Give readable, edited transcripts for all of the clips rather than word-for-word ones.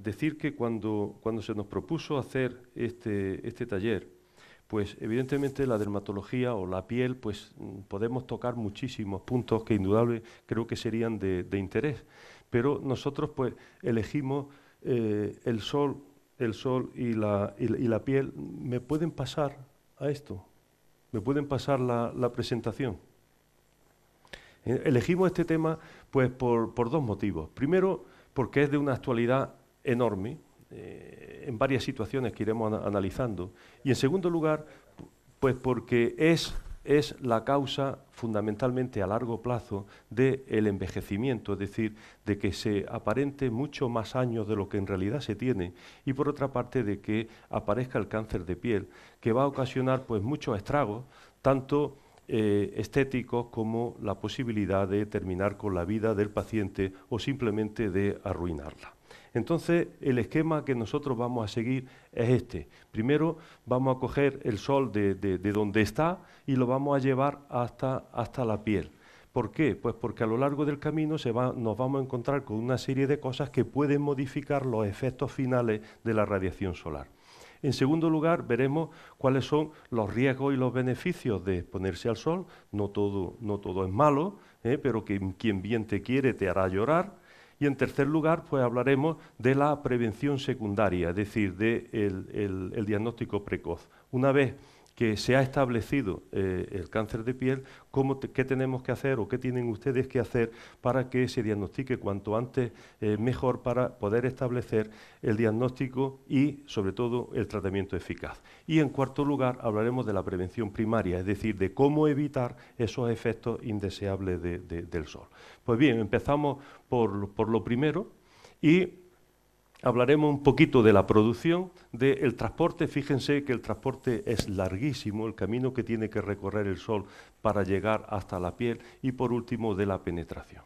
decir que cuando se nos propuso hacer este taller, pues evidentemente la dermatología o la piel, pues podemos tocar muchísimos puntos que indudable creo que serían de interés, pero nosotros pues elegimos el sol y la piel. ¿Me pueden pasar a esto? ¿Me pueden pasar la presentación? Elegimos este tema pues por dos motivos. Primero, porque es de una actualidad enorme, en varias situaciones que iremos analizando. Y en segundo lugar, pues porque es la causa fundamentalmente a largo plazo del envejecimiento, es decir, de que se aparente mucho más años de lo que en realidad se tiene, y por otra parte de que aparezca el cáncer de piel, que va a ocasionar pues muchos estragos, tanto estéticos como la posibilidad de terminar con la vida del paciente o simplemente de arruinarla. Entonces, el esquema que nosotros vamos a seguir es este. Primero vamos a coger el sol de donde está y lo vamos a llevar hasta la piel. ¿Por qué? Pues porque a lo largo del camino nos vamos a encontrar con una serie de cosas que pueden modificar los efectos finales de la radiación solar. En segundo lugar, veremos cuáles son los riesgos y los beneficios de exponerse al sol. No todo es malo, pero que quien bien te quiere te hará llorar. Y en tercer lugar, pues hablaremos de la prevención secundaria, es decir, del diagnóstico precoz. Una vez que se ha establecido el cáncer de piel, qué tenemos que hacer o qué tienen ustedes que hacer para que se diagnostique cuanto antes mejor, para poder establecer el diagnóstico y, sobre todo, el tratamiento eficaz. Y en cuarto lugar, hablaremos de la prevención primaria, es decir, de cómo evitar esos efectos indeseables del sol. Pues bien, empezamos por lo primero y hablaremos un poquito de la producción, del transporte. Fíjense que el transporte es larguísimo, el camino que tiene que recorrer el sol para llegar hasta la piel, y por último de la penetración.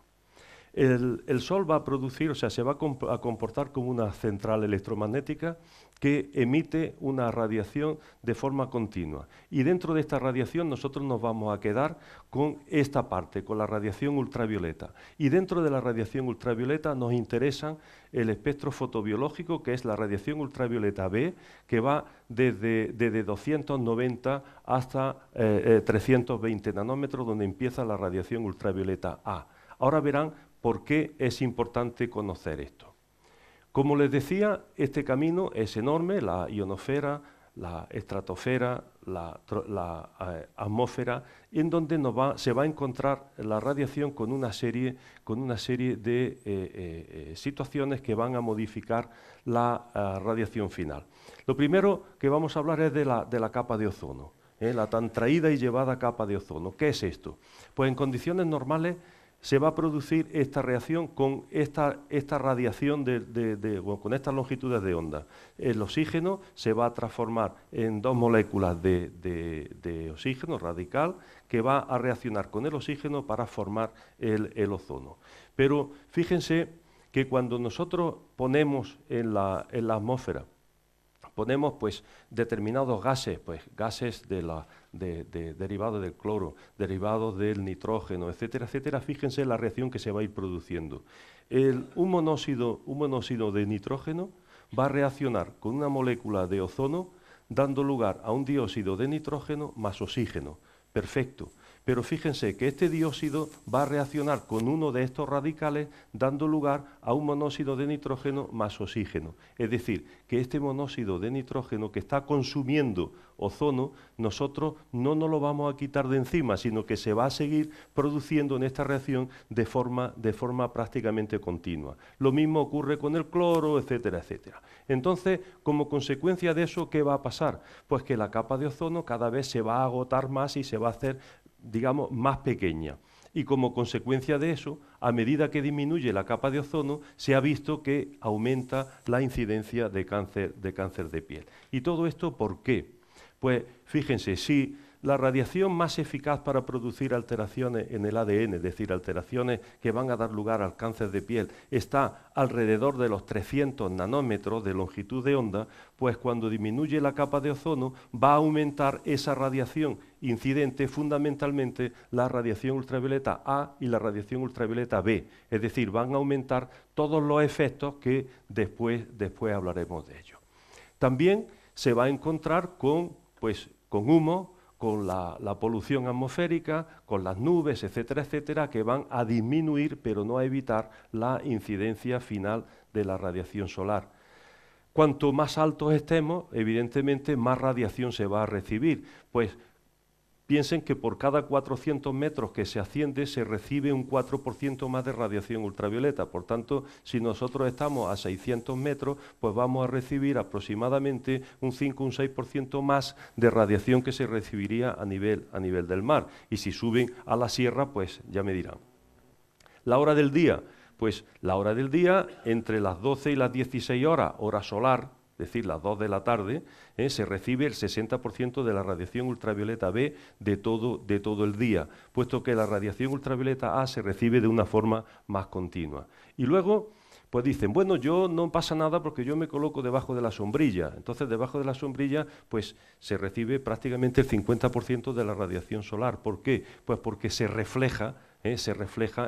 El sol va a producir, o sea, se va a comportar como una central electromagnética que emite una radiación de forma continua. Y dentro de esta radiación nosotros nos vamos a quedar con esta parte, con la radiación ultravioleta. Y dentro de la radiación ultravioleta nos interesan el espectro fotobiológico, que es la radiación ultravioleta B, que va desde 290 hasta 320 nanómetros, donde empieza la radiación ultravioleta A. Ahora verán por qué es importante conocer esto. Como les decía, este camino es enorme: la ionosfera, la estratosfera, la atmósfera, en donde se va a encontrar la radiación con una serie de situaciones que van a modificar la radiación final. Lo primero que vamos a hablar es de la capa de ozono, la tan traída y llevada capa de ozono. ¿Qué es esto? Pues en condiciones normales se va a producir esta reacción con esta radiación con estas longitudes de onda. El oxígeno se va a transformar en dos moléculas de oxígeno radical, que va a reaccionar con el oxígeno para formar el ozono. Pero fíjense que cuando nosotros ponemos en la atmósfera, ponemos pues determinados gases, pues gases derivados del cloro, derivados del nitrógeno, etcétera, etcétera. Fíjense la reacción que se va a ir produciendo. Un monóxido de nitrógeno va a reaccionar con una molécula de ozono, dando lugar a un dióxido de nitrógeno más oxígeno. Perfecto. Pero fíjense que este dióxido va a reaccionar con uno de estos radicales, dando lugar a un monóxido de nitrógeno más oxígeno. Es decir, que este monóxido de nitrógeno que está consumiendo ozono, nosotros no nos lo vamos a quitar de encima, sino que se va a seguir produciendo en esta reacción de forma prácticamente continua. Lo mismo ocurre con el cloro, etcétera, etcétera. Entonces, como consecuencia de eso, ¿qué va a pasar? Pues que la capa de ozono cada vez se va a agotar más y se va a hacer, digamos, más pequeña. Y como consecuencia de eso, a medida que disminuye la capa de ozono, se ha visto que aumenta la incidencia de cáncer de piel. ¿Y todo esto por qué? Pues fíjense, si la radiación más eficaz para producir alteraciones en el ADN, es decir, alteraciones que van a dar lugar al cáncer de piel, está alrededor de los 300 nanómetros de longitud de onda, pues cuando disminuye la capa de ozono va a aumentar esa radiación incidente, fundamentalmente la radiación ultravioleta A y la radiación ultravioleta B, es decir, van a aumentar todos los efectos que después hablaremos de ellos. También se va a encontrar con humo, con la polución atmosférica, con las nubes, etcétera, etcétera, que van a disminuir, pero no a evitar, la incidencia final de la radiación solar. Cuanto más altos estemos, evidentemente, más radiación se va a recibir. Pues piensen que por cada 400 metros que se asciende se recibe un 4% más de radiación ultravioleta. Por tanto, si nosotros estamos a 600 metros, pues vamos a recibir aproximadamente un 5 o un 6% más de radiación que se recibiría a nivel del mar. Y si suben a la sierra, pues ya me dirán. La hora del día, pues la hora del día entre las 12 y las 16 horas, hora solar, es decir, las 2 de la tarde, se recibe el 60% de la radiación ultravioleta B de todo el día, puesto que la radiación ultravioleta A se recibe de una forma más continua. Y luego, pues dicen, bueno, yo no pasa nada porque yo me coloco debajo de la sombrilla. Entonces, debajo de la sombrilla, pues se recibe prácticamente el 50% de la radiación solar. ¿Por qué? Pues porque se refleja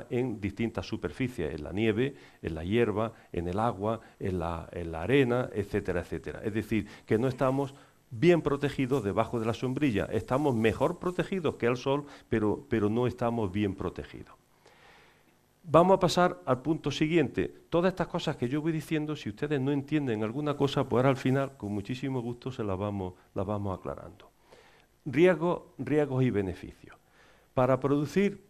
en distintas superficies, en la nieve, en la hierba, en el agua, en la arena, etcétera, etcétera. Es decir, que no estamos bien protegidos debajo de la sombrilla. Estamos mejor protegidos que al sol, pero no estamos bien protegidos. Vamos a pasar al punto siguiente. Todas estas cosas que yo voy diciendo, si ustedes no entienden alguna cosa, pues ahora al final, con muchísimo gusto, se las vamos aclarando. Riesgos y beneficios. Para producir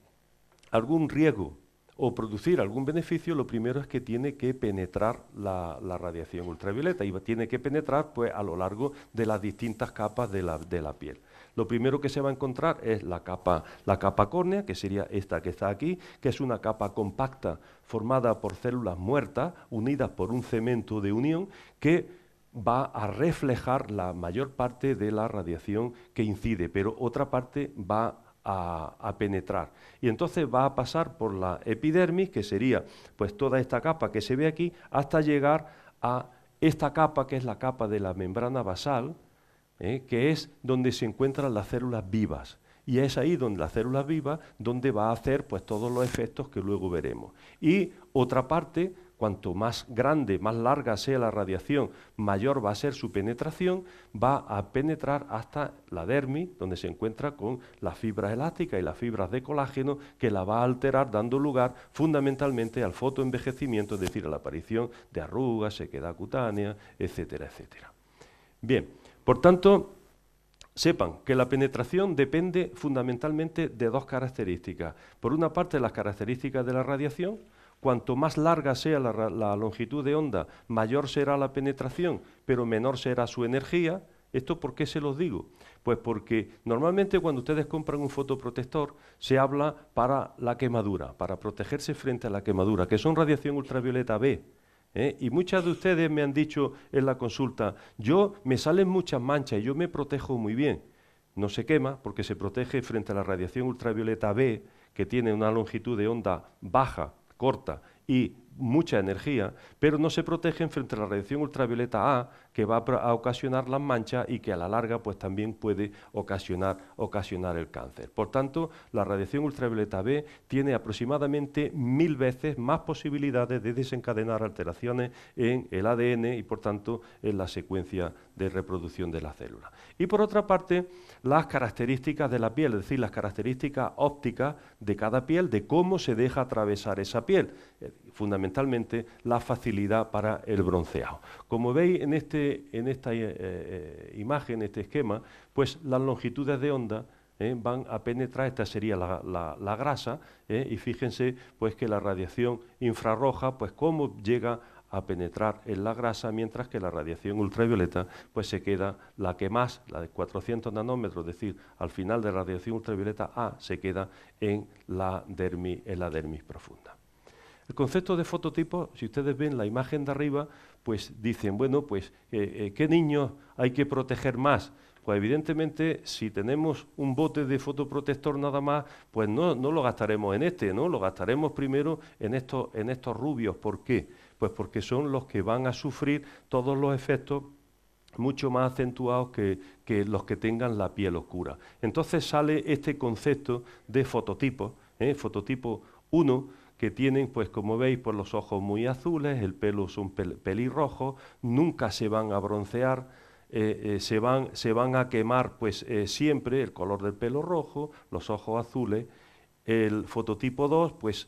algún riesgo o producir algún beneficio, lo primero es que tiene que penetrar la radiación ultravioleta y tiene que penetrar pues, a lo largo de las distintas capas de la piel. Lo primero que se va a encontrar es la capa córnea, que sería esta que está aquí, que es una capa compacta formada por células muertas unidas por un cemento de unión que va a reflejar la mayor parte de la radiación que incide, pero otra parte va a penetrar. Y entonces va a pasar por la epidermis, que sería pues toda esta capa que se ve aquí, hasta llegar a esta capa, que es la capa de la membrana basal, que es donde se encuentran las células vivas. Y es ahí donde las células vivas, donde va a hacer pues todos los efectos que luego veremos. Y otra parte, cuanto más grande, más larga sea la radiación, mayor va a ser su penetración, va a penetrar hasta la dermis, donde se encuentra con las fibras elásticas y las fibras de colágeno, que la va a alterar, dando lugar fundamentalmente al fotoenvejecimiento, es decir, a la aparición de arrugas, sequedad cutánea, etcétera, etcétera. Bien, por tanto, sepan que la penetración depende fundamentalmente de dos características. Por una parte, las características de la radiación. Cuanto más larga sea la longitud de onda, mayor será la penetración, pero menor será su energía. ¿Esto por qué se los digo? Pues porque normalmente cuando ustedes compran un fotoprotector se habla para la quemadura, para protegerse frente a la quemadura, que son radiación ultravioleta B. Y muchas de ustedes me han dicho en la consulta, me salen muchas manchas y yo me protejo muy bien. No se quema porque se protege frente a la radiación ultravioleta B, que tiene una longitud de onda baja, corta y mucha energía, pero no se protegen frente a la radiación ultravioleta A, que va a ocasionar las manchas y que a la larga pues también puede ocasionar el cáncer. Por tanto, la radiación ultravioleta B tiene aproximadamente 1000 veces más posibilidades de desencadenar alteraciones en el ADN y por tanto en la secuencia de reproducción de la célula. Y por otra parte, las características de la piel, es decir, las características ópticas de cada piel, de cómo se deja atravesar esa piel, fundamentalmente la facilidad para el bronceado. Como veis en esta imagen, este esquema, pues las longitudes de onda van a penetrar, esta sería la grasa, y fíjense pues que la radiación infrarroja, pues cómo llega a penetrar en la grasa, mientras que la radiación ultravioleta pues se queda la que más, la de 400 nanómetros, es decir, al final de la radiación ultravioleta A se queda en la dermis profunda. El concepto de fototipo, si ustedes ven la imagen de arriba, pues dicen, bueno, pues ¿qué niños hay que proteger más? pues evidentemente si tenemos un bote de fotoprotector nada más, pues no lo gastaremos en este, ¿no? Lo gastaremos primero en estos rubios. ¿Por qué? Pues porque son los que van a sufrir todos los efectos mucho más acentuados que los que tengan la piel oscura. Entonces sale este concepto de fototipos, fototipo 1, que tienen, pues como veis, pues los ojos muy azules, el pelo son pelirrojos, nunca se van a broncear, se van a quemar pues siempre el color del pelo rojo, los ojos azules. El fototipo 2 pues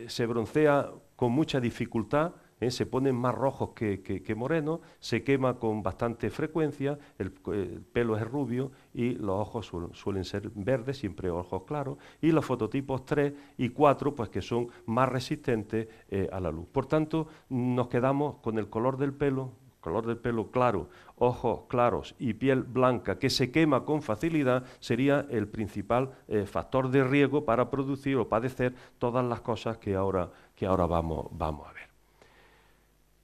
se broncea con mucha dificultad, se ponen más rojos que morenos, se quema con bastante frecuencia, el pelo es rubio y los ojos suelen ser verdes, siempre ojos claros, y los fototipos 3 y 4, pues que son más resistentes a la luz. Por tanto, nos quedamos con el color del pelo claro, ojos claros y piel blanca que se quema con facilidad, sería el principal factor de riesgo para producir o padecer todas las cosas que ahora vamos a ver.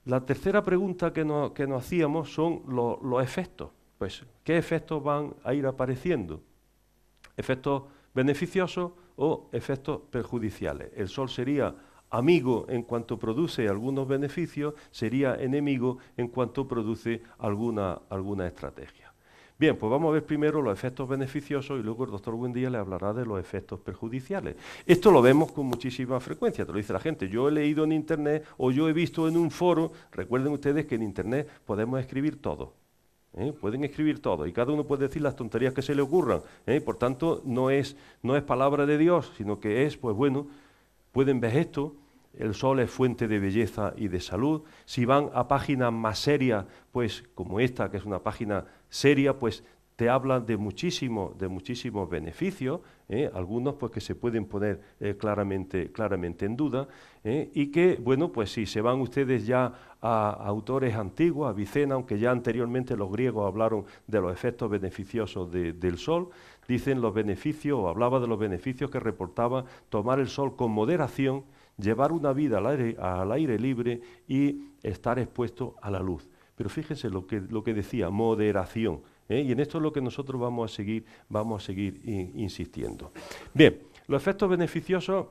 La tercera pregunta que nos hacíamos son los efectos. Pues, ¿qué efectos van a ir apareciendo? ¿Efectos beneficiosos o efectos perjudiciales? El sol sería amigo en cuanto produce algunos beneficios, sería enemigo en cuanto produce alguna estrategia. Bien, pues vamos a ver primero los efectos beneficiosos y luego el doctor Buendía le hablará de los efectos perjudiciales. Esto lo vemos con muchísima frecuencia, te lo dice la gente. Yo he leído en Internet o yo he visto en un foro, recuerden ustedes que en Internet podemos escribir todo. Pueden escribir todo y cada uno puede decir las tonterías que se le ocurran. Por tanto, no es palabra de Dios, sino que es, pues bueno, pueden ver esto. El sol es fuente de belleza y de salud. Si van a páginas más serias, pues como esta, que es una página seria, pues te hablan de muchísimos beneficios, algunos pues que se pueden poner claramente en duda, y que, bueno, pues si se van ustedes ya a autores antiguos, a Avicena, aunque ya anteriormente los griegos hablaron de los efectos beneficiosos del sol, dicen los beneficios, o hablaba de los beneficios que reportaba tomar el sol con moderación, llevar una vida al aire libre y estar expuesto a la luz. Pero fíjense lo que decía, moderación. Y en esto es lo que nosotros vamos a seguir insistiendo. Bien, los efectos beneficiosos,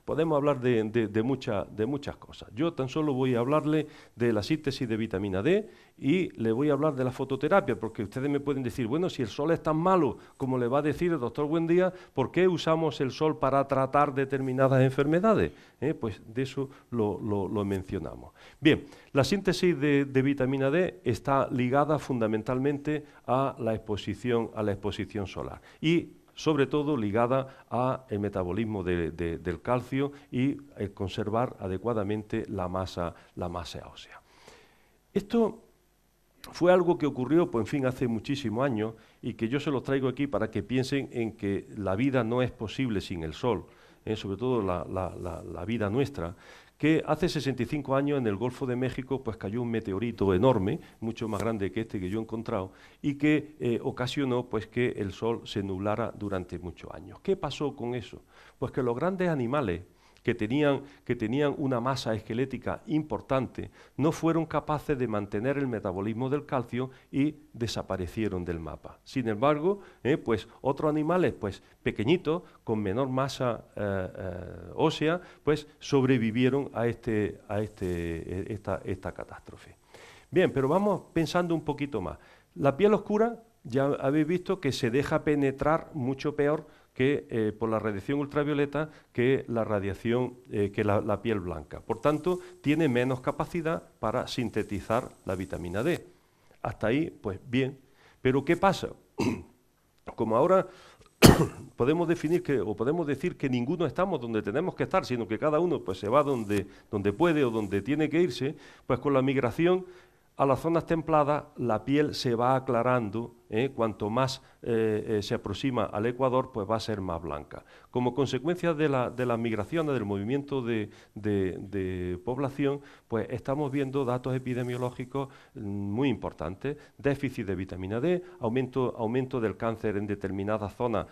podemos hablar de muchas cosas. Yo tan solo voy a hablarle de la síntesis de vitamina D y le voy a hablar de la fototerapia, porque ustedes me pueden decir, bueno, si el sol es tan malo como le va a decir el doctor Buendía, ¿por qué usamos el sol para tratar determinadas enfermedades? Pues de eso lo mencionamos. Bien, la síntesis de vitamina D está ligada fundamentalmente a la exposición solar y sobre todo ligada al metabolismo del calcio y conservar adecuadamente la masa ósea. Esto fue algo que ocurrió, pues en fin, hace muchísimos años y que yo se los traigo aquí para que piensen en que la vida no es posible sin el sol, sobre todo la vida nuestra, que hace 65 años en el Golfo de México pues cayó un meteorito enorme, mucho más grande que este que yo he encontrado, y que ocasionó pues que el sol se nublara durante muchos años. ¿Qué pasó con eso? Pues que los grandes animales que tenían una masa esquelética importante, no fueron capaces de mantener el metabolismo del calcio y desaparecieron del mapa. Sin embargo, pues otros animales pues pequeñitos, con menor masa ósea, pues sobrevivieron a esta catástrofe. Bien, pero vamos pensando un poquito más. La piel oscura, ya habéis visto que se deja penetrar mucho peor que por la radiación ultravioleta que la radiación que la piel blanca. Por tanto, tiene menos capacidad para sintetizar la vitamina D. Hasta ahí, pues bien. Pero ¿qué pasa? Como ahora podemos decir que ninguno estamos donde tenemos que estar, sino que cada uno pues se va donde puede o donde tiene que irse, pues con la migración a las zonas templadas la piel se va aclarando, cuanto más se aproxima al ecuador, pues va a ser más blanca. Como consecuencia de las migraciones, del movimiento de población, pues estamos viendo datos epidemiológicos muy importantes, déficit de vitamina D, aumento del cáncer en determinadas zonas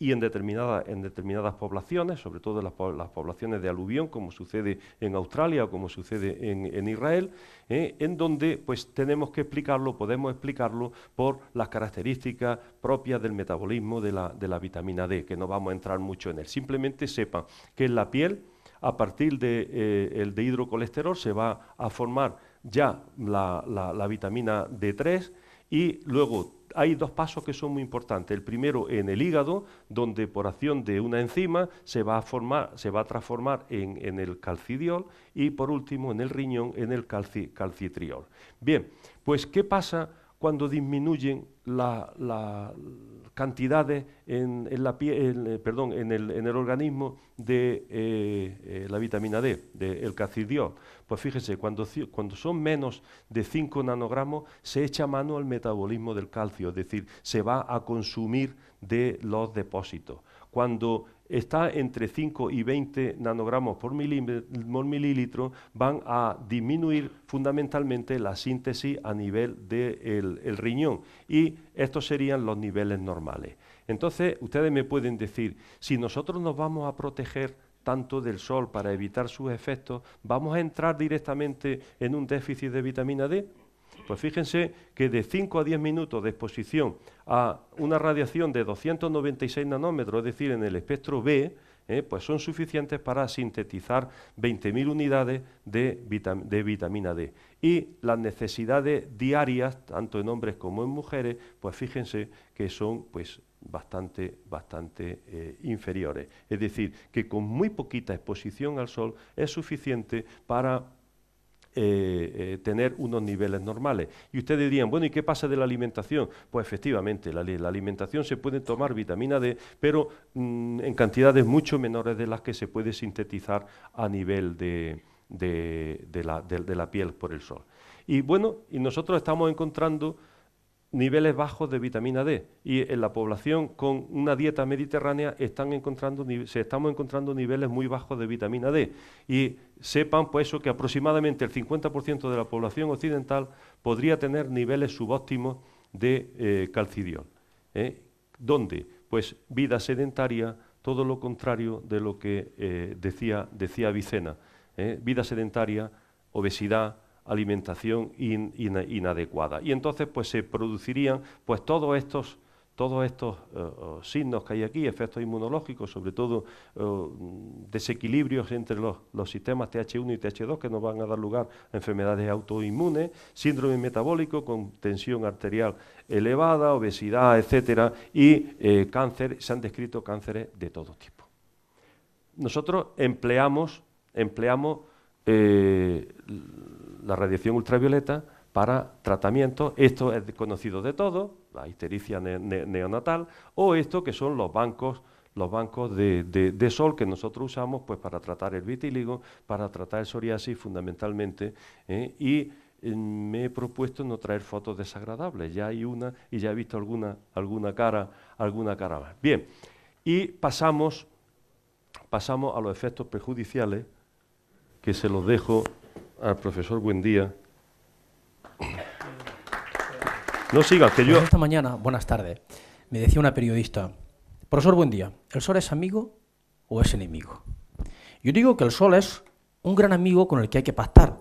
y en determinadas poblaciones, sobre todo las poblaciones de aluvión, como sucede en Australia o como sucede en Israel, en donde pues tenemos que explicarlo, podemos explicarlo por las características propias del metabolismo de la vitamina D, que no vamos a entrar mucho en él. Simplemente sepan que en la piel, a partir del dehidrocolesterol, se va a formar ya la vitamina D3, y luego hay dos pasos que son muy importantes. El primero en el hígado, donde por acción de una enzima se va a transformar en el calcidiol, y por último en el riñón en el calcitriol. Bien, pues ¿qué pasa cuando disminuyen las cantidades en el organismo de la vitamina D, del calcidiol? Pues fíjense, cuando son menos de 5 nanogramos, se echa mano al metabolismo del calcio, es decir, se va a consumir de los depósitos. Cuando está entre 5 y 20 nanogramos por mililitro, van a disminuir fundamentalmente la síntesis a nivel del riñón, y estos serían los niveles normales. Entonces, ustedes me pueden decir, si nosotros nos vamos a proteger tanto del sol para evitar sus efectos, ¿vamos a entrar directamente en un déficit de vitamina D? Pues fíjense que de 5 a 10 minutos de exposición a una radiación de 296 nanómetros, es decir, en el espectro B, pues son suficientes para sintetizar 20.000 unidades de vitamina D. Y las necesidades diarias, tanto en hombres como en mujeres, pues fíjense que son pues bastante inferiores. Es decir, que con muy poquita exposición al sol es suficiente para tener unos niveles normales. Y ustedes dirían, bueno, ¿y qué pasa de la alimentación? Pues efectivamente, la alimentación se puede tomar vitamina D, pero en cantidades mucho menores de las que se puede sintetizar a nivel de la piel por el sol. Y bueno, y nosotros estamos encontrando niveles bajos de vitamina D, y en la población con una dieta mediterránea estamos encontrando niveles muy bajos de vitamina D, y sepan pues eso, que aproximadamente el 50% de la población occidental podría tener niveles subóptimos de calcidiol. ¿Dónde? Pues vida sedentaria, todo lo contrario de lo que decía Avicena. Vida sedentaria, obesidad, alimentación inadecuada. Y entonces pues se producirían pues todos estos signos que hay aquí, efectos inmunológicos, sobre todo desequilibrios entre los sistemas TH1 y TH2, que nos van a dar lugar a enfermedades autoinmunes, síndrome metabólico con tensión arterial elevada, obesidad, etcétera, y cáncer. Se han descrito cánceres de todo tipo. Nosotros empleamos la radiación ultravioleta para tratamientos. Esto es conocido de todos, la ictericia neonatal, o esto que son los bancos de sol que nosotros usamos pues para tratar el vitíligo, para tratar el psoriasis fundamentalmente, y me he propuesto no traer fotos desagradables. Ya hay una y ya he visto alguna cara más. Bien, y pasamos a los efectos perjudiciales, que se los dejo al profesor Buendía. No sigas, que yo... Esta mañana, buenas tardes, me decía una periodista, profesor Buendía, ¿el sol es amigo o es enemigo? Yo digo que el sol es un gran amigo con el que hay que pactar,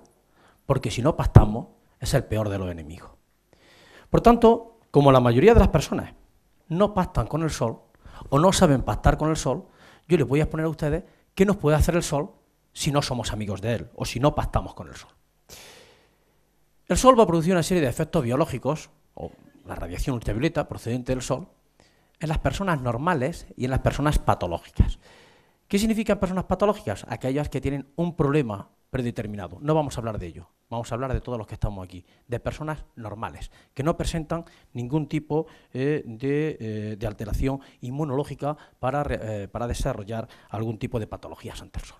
porque si no pactamos es el peor de los enemigos. Por tanto, como la mayoría de las personas no pactan con el sol o no saben pactar con el sol, yo les voy a exponer a ustedes qué nos puede hacer el sol si no somos amigos de él o si no pactamos con el sol. El sol va a producir una serie de efectos biológicos, o la radiación ultravioleta procedente del sol, en las personas normales y en las personas patológicas. ¿Qué significan personas patológicas? Aquellas que tienen un problema predeterminado. No vamos a hablar de ello, vamos a hablar de todos los que estamos aquí, de personas normales, que no presentan ningún tipo de alteración inmunológica para desarrollar algún tipo de patologías ante el sol.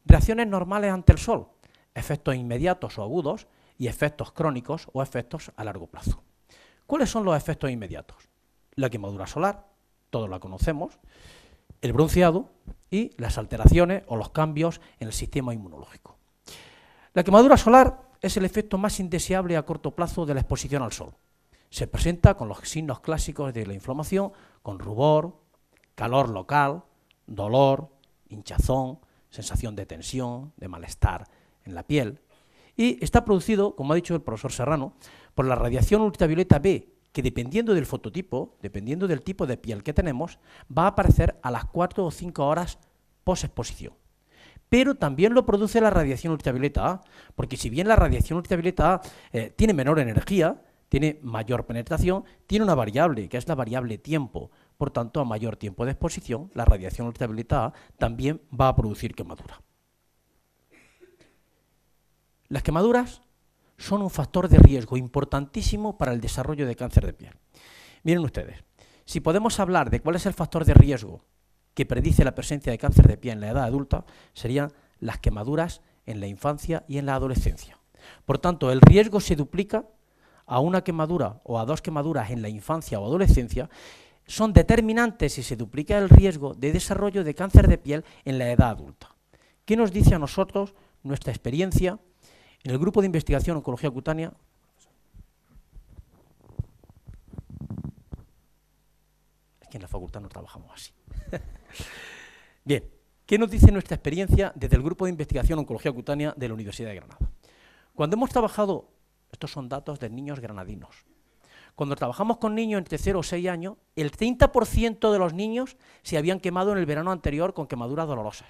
Reacciones normales ante el sol, efectos inmediatos o agudos y efectos crónicos o efectos a largo plazo. ¿Cuáles son los efectos inmediatos? La quemadura solar, todos la conocemos, el bronceado y las alteraciones o los cambios en el sistema inmunológico. La quemadura solar es el efecto más indeseable a corto plazo de la exposición al sol. Se presenta con los signos clásicos de la inflamación, con rubor, calor local, dolor, hinchazón, sensación de tensión, de malestar en la piel. Y está producido, como ha dicho el profesor Serrano, por la radiación ultravioleta B, que dependiendo del fototipo, dependiendo del tipo de piel que tenemos, va a aparecer a las 4 o 5 horas posexposición. Pero también lo produce la radiación ultravioleta A, porque si bien la radiación ultravioleta A tiene menor energía, tiene mayor penetración, tiene una variable, que es la variable tiempo. Por tanto, a mayor tiempo de exposición, la radiación ultravioleta A también va a producir quemadura. Las quemaduras son un factor de riesgo importantísimo para el desarrollo de cáncer de piel. Miren ustedes, si podemos hablar de cuál es el factor de riesgo que predice la presencia de cáncer de piel en la edad adulta, serían las quemaduras en la infancia y en la adolescencia. Por tanto, el riesgo se duplica a una quemadura o a 2 quemaduras en la infancia o adolescencia, son determinantes si se duplica el riesgo de desarrollo de cáncer de piel en la edad adulta. ¿Qué nos dice a nosotros nuestra experiencia en el grupo de investigación oncología cutánea? Es que en la facultad no trabajamos así. Bien, ¿qué nos dice nuestra experiencia desde el grupo de investigación oncología cutánea de la Universidad de Granada? Cuando hemos trabajado, estos son datos de niños granadinos, cuando trabajamos con niños entre 0 o 6 años, el 30% de los niños se habían quemado en el verano anterior con quemaduras dolorosas.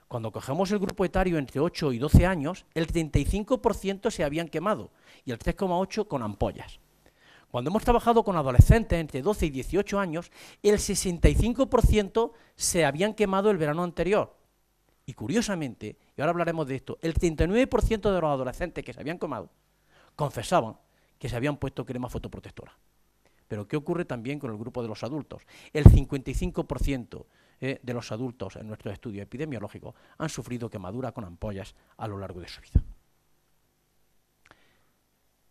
Cuando cogemos el grupo etario entre 8 y 12 años, el 35% se habían quemado y el 3,8% con ampollas. Cuando hemos trabajado con adolescentes entre 12 y 18 años, el 65% se habían quemado el verano anterior. Y curiosamente, y ahora hablaremos de esto, el 39% de los adolescentes que se habían quemado confesaban que se habían puesto crema fotoprotectora. Pero ¿qué ocurre también con el grupo de los adultos? El 55% de los adultos en nuestro estudio epidemiológico han sufrido quemadura con ampollas a lo largo de su vida.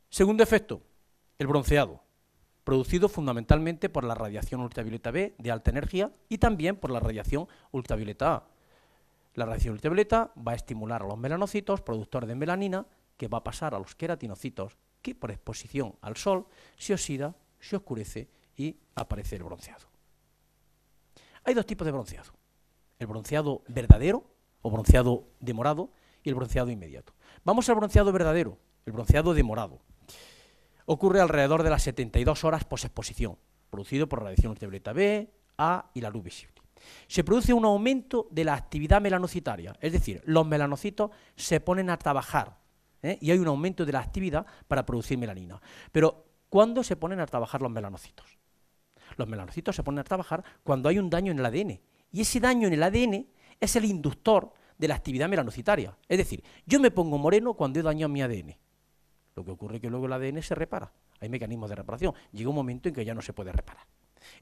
Segundo efecto, el bronceado, producido fundamentalmente por la radiación ultravioleta B de alta energía y también por la radiación ultravioleta A. La radiación ultravioleta va a estimular a los melanocitos, productores de melanina, que va a pasar a los queratinocitos, que por exposición al sol se oxida, se oscurece y aparece el bronceado. Hay 2 tipos de bronceado, el bronceado verdadero o bronceado demorado y el bronceado inmediato. Vamos al bronceado verdadero, el bronceado demorado. Ocurre alrededor de las 72 horas posexposición, producido por radiación ultravioleta B, A y la luz visible. Se produce un aumento de la actividad melanocitaria, es decir, los melanocitos se ponen a trabajar, y hay un aumento de la actividad para producir melanina. Pero, ¿cuándo se ponen a trabajar los melanocitos? Los melanocitos se ponen a trabajar cuando hay un daño en el ADN, y ese daño en el ADN es el inductor de la actividad melanocitaria. Es decir, yo me pongo moreno cuando he dañado mi ADN. Lo que ocurre es que luego el ADN se repara, hay mecanismos de reparación, llega un momento en que ya no se puede reparar.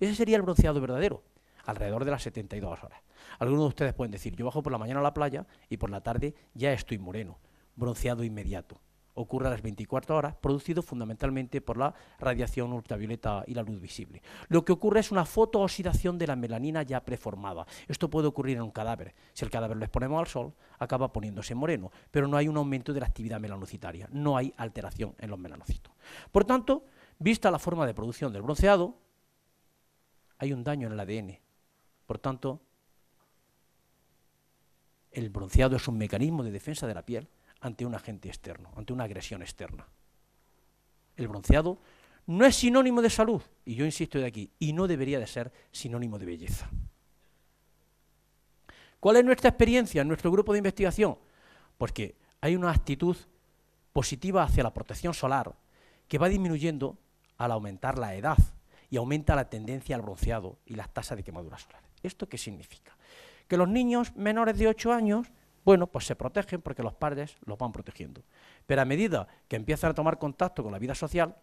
Ese sería el bronceado verdadero, alrededor de las 72 horas. Algunos de ustedes pueden decir, yo bajo por la mañana a la playa y por la tarde ya estoy moreno. Bronceado inmediato. Ocurre a las 24 horas, producido fundamentalmente por la radiación ultravioleta y la luz visible. Lo que ocurre es una fotooxidación de la melanina ya preformada. Esto puede ocurrir en un cadáver. Si el cadáver lo exponemos al sol, acaba poniéndose moreno, pero no hay un aumento de la actividad melanocitaria, no hay alteración en los melanocitos. Por tanto, vista la forma de producción del bronceado, hay un daño en el ADN. Por tanto, el bronceado es un mecanismo de defensa de la piel ante un agente externo, ante una agresión externa. El bronceado no es sinónimo de salud, y yo insisto de aquí, y no debería de ser sinónimo de belleza. ¿Cuál es nuestra experiencia en nuestro grupo de investigación? Pues que hay una actitud positiva hacia la protección solar que va disminuyendo al aumentar la edad y aumenta la tendencia al bronceado y las tasas de quemadura solar. ¿Esto qué significa? Que los niños menores de 8 años, bueno, pues se protegen porque los padres los van protegiendo. Pero a medida que empiezan a tomar contacto con la vida social,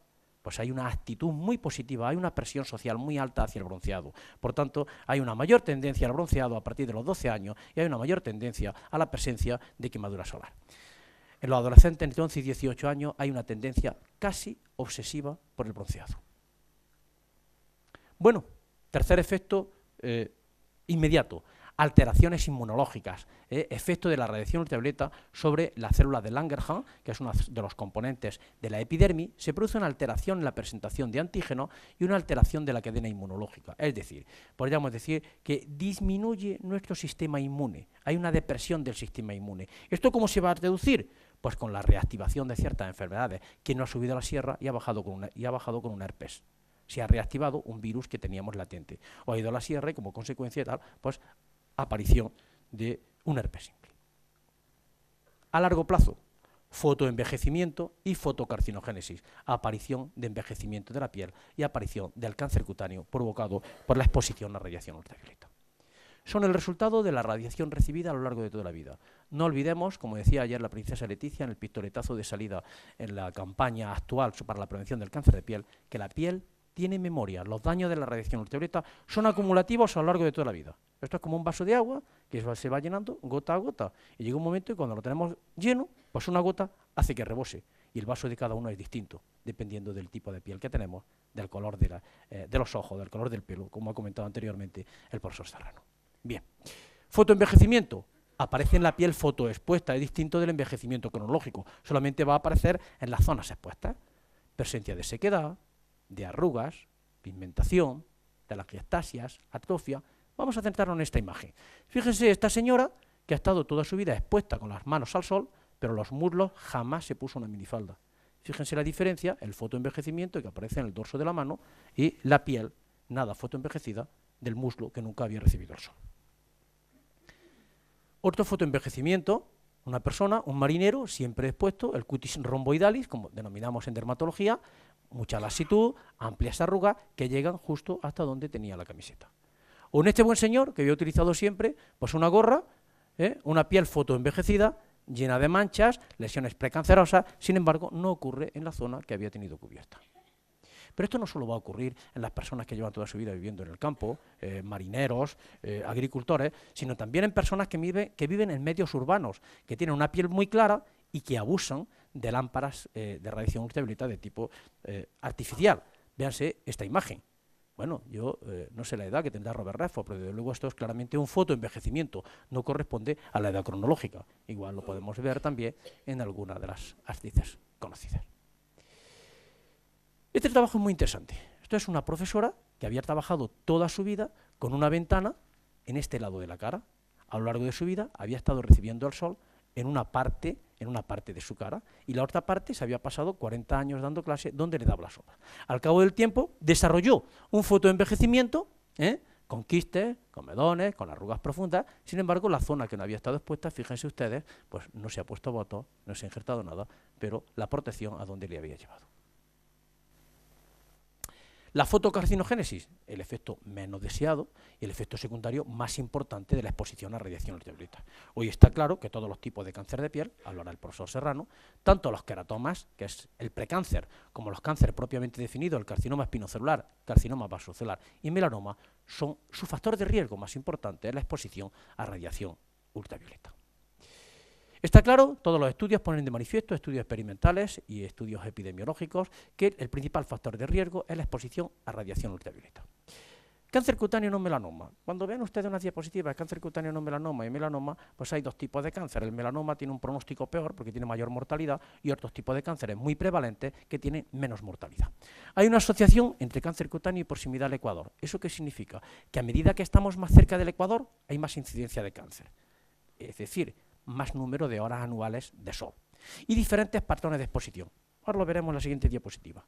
pues hay una actitud muy positiva, hay una presión social muy alta hacia el bronceado. Por tanto, hay una mayor tendencia al bronceado a partir de los 12 años y hay una mayor tendencia a la presencia de quemadura solar. En los adolescentes entre 11 y 18 años hay una tendencia casi obsesiva por el bronceado. Bueno, tercer efecto inmediato. alteraciones inmunológicas, efecto de la radiación ultravioleta sobre las células de Langerhans, que es uno de los componentes de la epidermis. Se produce una alteración en la presentación de antígenos y una alteración de la cadena inmunológica. Es decir, podríamos decir que disminuye nuestro sistema inmune, hay una depresión del sistema inmune. ¿Esto cómo se va a reducir? Pues con la reactivación de ciertas enfermedades. Quien no ha subido a la sierra y ha bajado con una herpes. Se ha reactivado un virus que teníamos latente. O ha ido a la sierra y como consecuencia de tal, pues aparición de un herpes simple. A largo plazo, fotoenvejecimiento y fotocarcinogénesis, aparición de envejecimiento de la piel y aparición del cáncer cutáneo provocado por la exposición a radiación ultravioleta. Son el resultado de la radiación recibida a lo largo de toda la vida. No olvidemos, como decía ayer la princesa Leticia en el pistoletazo de salida en la campaña actual para la prevención del cáncer de piel, que la piel tiene memoria. Los daños de la radiación ultravioleta son acumulativos a lo largo de toda la vida. Esto es como un vaso de agua que se va llenando gota a gota. Y llega un momento y cuando lo tenemos lleno, pues una gota hace que rebose. Y el vaso de cada uno es distinto, dependiendo del tipo de piel que tenemos, del color de los ojos, del color del pelo, como ha comentado anteriormente el profesor Serrano. Bien, fotoenvejecimiento. Aparece en la piel fotoexpuesta, es distinto del envejecimiento cronológico. Solamente va a aparecer en las zonas expuestas. Presencia de sequedad, de arrugas, pigmentación, telangiectasias, atrofia. Vamos a centrarnos en esta imagen. Fíjense, esta señora que ha estado toda su vida expuesta con las manos al sol, pero los muslos jamás se puso una minifalda. Fíjense la diferencia, el fotoenvejecimiento que aparece en el dorso de la mano y la piel, nada fotoenvejecida, del muslo que nunca había recibido el sol. Otro fotoenvejecimiento, una persona, un marinero, siempre expuesto, el cutis romboidalis, como denominamos en dermatología, mucha lasitud, amplias arrugas que llegan justo hasta donde tenía la camiseta. O en este buen señor, que había utilizado siempre, pues una gorra, una piel fotoenvejecida, llena de manchas, lesiones precancerosas, sin embargo, no ocurre en la zona que había tenido cubierta. Pero esto no solo va a ocurrir en las personas que llevan toda su vida viviendo en el campo, marineros, agricultores, sino también en personas que viven en medios urbanos, que tienen una piel muy clara y que abusan de lámparas de radiación ultravioleta de tipo artificial. Véanse esta imagen. Bueno, yo no sé la edad que tendrá Robert Redford, pero desde luego esto es claramente un fotoenvejecimiento, no corresponde a la edad cronológica. Igual lo podemos ver también en alguna de las actrices conocidas. Este trabajo es muy interesante. Esto es una profesora que había trabajado toda su vida con una ventana en este lado de la cara. A lo largo de su vida había estado recibiendo el sol en una parte de su cara, y la otra parte se había pasado 40 años dando clase donde le daba la sombra. Al cabo del tiempo desarrolló un fotoenvejecimiento, con quistes, con medones, con arrugas profundas. Sin embargo, la zona que no había estado expuesta, fíjense ustedes, pues no se ha puesto botox, no se ha injertado nada, pero la protección a donde le había llevado. La fotocarcinogénesis, el efecto menos deseado y el efecto secundario más importante de la exposición a radiación ultravioleta. Hoy está claro que todos los tipos de cáncer de piel, hablará el profesor Serrano, tanto los queratomas, que es el precáncer, como los cánceres propiamente definidos, el carcinoma espinocelular, carcinoma vasocelular y melanoma, son su factor de riesgo más importante es la exposición a radiación ultravioleta. Está claro, todos los estudios ponen de manifiesto, estudios experimentales y estudios epidemiológicos, que el principal factor de riesgo es la exposición a radiación ultravioleta. Cáncer cutáneo no melanoma. Cuando vean ustedes una diapositiva de cáncer cutáneo no melanoma y melanoma, pues hay dos tipos de cáncer. El melanoma tiene un pronóstico peor porque tiene mayor mortalidad y otros tipos de cánceres muy prevalentes que tienen menos mortalidad. Hay una asociación entre cáncer cutáneo y proximidad al Ecuador. ¿Eso qué significa? Que a medida que estamos más cerca del Ecuador hay más incidencia de cáncer. Es decir, más número de horas anuales de sol y diferentes patrones de exposición. Ahora lo veremos en la siguiente diapositiva.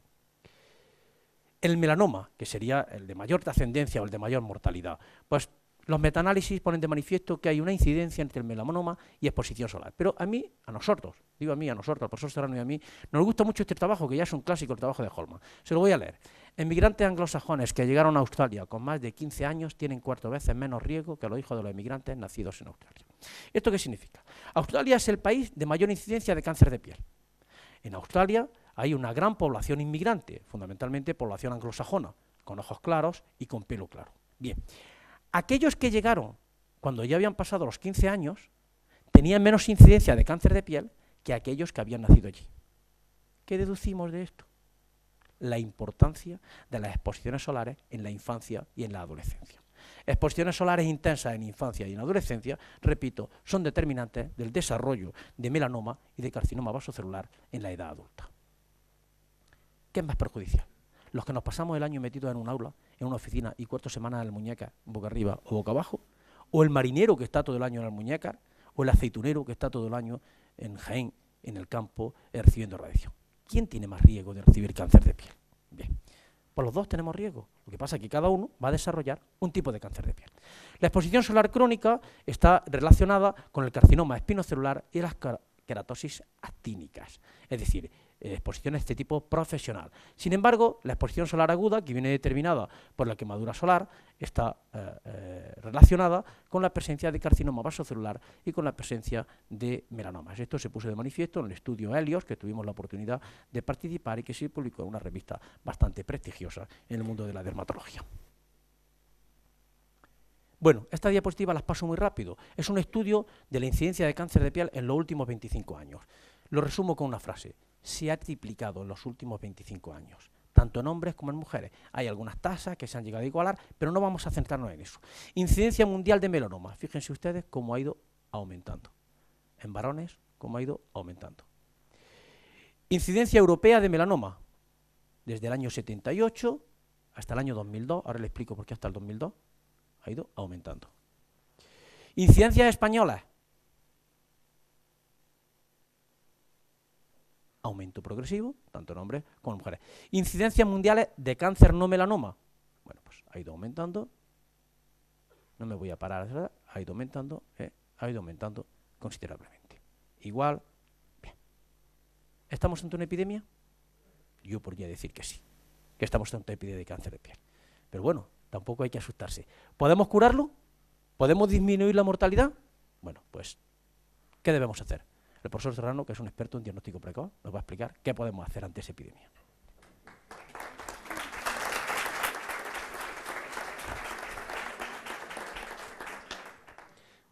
El melanoma, que sería el de mayor trascendencia o el de mayor mortalidad, pues los metaanálisis ponen de manifiesto que hay una incidencia entre el melanoma y exposición solar. Pero a nosotros, al profesor Serrano y a mí, nos gusta mucho este trabajo, que ya es un clásico, el trabajo de Holman. Se lo voy a leer. Emigrantes anglosajones que llegaron a Australia con más de 15 años tienen 4 veces menos riesgo que los hijos de los emigrantes nacidos en Australia. ¿Esto qué significa? Australia es el país de mayor incidencia de cáncer de piel. En Australia hay una gran población inmigrante, fundamentalmente población anglosajona, con ojos claros y con pelo claro. Bien, aquellos que llegaron cuando ya habían pasado los 15 años tenían menos incidencia de cáncer de piel que aquellos que habían nacido allí. ¿Qué deducimos de esto? La importancia de las exposiciones solares en la infancia y en la adolescencia. Exposiciones solares intensas en infancia y en adolescencia, repito, son determinantes del desarrollo de melanoma y de carcinoma vasocelular en la edad adulta. ¿Qué es más perjudicial? ¿Los que nos pasamos el año metidos en un aula, en una oficina y 4 semanas en el muñeca, boca arriba o boca abajo? ¿O el marinero que está todo el año en el muñeca? ¿O el aceitunero que está todo el año en Jaén, en el campo, recibiendo radiación? ¿Quién tiene más riesgo de recibir cáncer de piel? Bien, pues los dos tenemos riesgo. Lo que pasa es que cada uno va a desarrollar un tipo de cáncer de piel. La exposición solar crónica está relacionada con el carcinoma espinocelular y las queratosis actínicas, es decir, exposición de este tipo profesional. Sin embargo, la exposición solar aguda, que viene determinada por la quemadura solar, está relacionada con la presencia de carcinoma vasocelular y con la presencia de melanomas. Esto se puso de manifiesto en el estudio Helios, que tuvimos la oportunidad de participar y que se publicó en una revista bastante prestigiosa en el mundo de la dermatología. Bueno, esta diapositiva las paso muy rápido. Es un estudio de la incidencia de cáncer de piel en los últimos 25 años. Lo resumo con una frase: se ha triplicado en los últimos 25 años, tanto en hombres como en mujeres. Hay algunas tasas que se han llegado a igualar, pero no vamos a centrarnos en eso. Incidencia mundial de melanoma. Fíjense ustedes cómo ha ido aumentando. En varones, cómo ha ido aumentando. Incidencia europea de melanoma. Desde el año 78 hasta el año 2002, ahora le explico por qué hasta el 2002, ha ido aumentando. Incidencias españolas. Aumento progresivo, tanto en hombres como en mujeres. Incidencias mundiales de cáncer no melanoma. Bueno, pues ha ido aumentando. No me voy a parar, ha ido aumentando considerablemente. Igual, bien. ¿Estamos ante una epidemia? Yo podría decir que sí, que estamos ante una epidemia de cáncer de piel. Pero bueno, tampoco hay que asustarse. ¿Podemos curarlo? ¿Podemos disminuir la mortalidad? Bueno, pues, ¿qué debemos hacer? El profesor Serrano, que es un experto en diagnóstico precoz, nos va a explicar qué podemos hacer ante esa epidemia.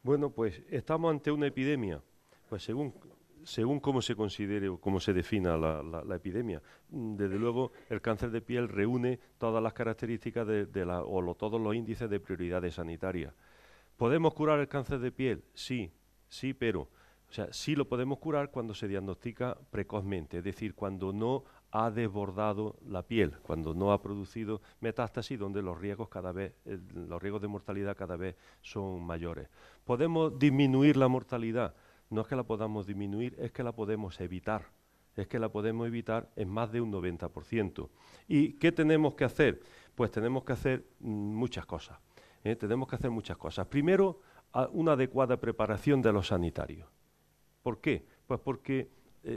Bueno, pues estamos ante una epidemia, pues según cómo se considere o cómo se defina la epidemia. Desde luego, el cáncer de piel reúne todas las características todos los índices de prioridades sanitarias. ¿Podemos curar el cáncer de piel? Sí, pero sí lo podemos curar cuando se diagnostica precozmente, es decir, cuando no ha desbordado la piel, cuando no ha producido metástasis, donde los riesgos de mortalidad cada vez son mayores. ¿Podemos disminuir la mortalidad? No es que la podamos disminuir, es que la podemos evitar. Es que la podemos evitar en más de un 90%. ¿Y qué tenemos que hacer? Pues tenemos que hacer muchas cosas. Tenemos que hacer muchas cosas. Primero, una adecuada preparación de los sanitarios. ¿Por qué? Pues porque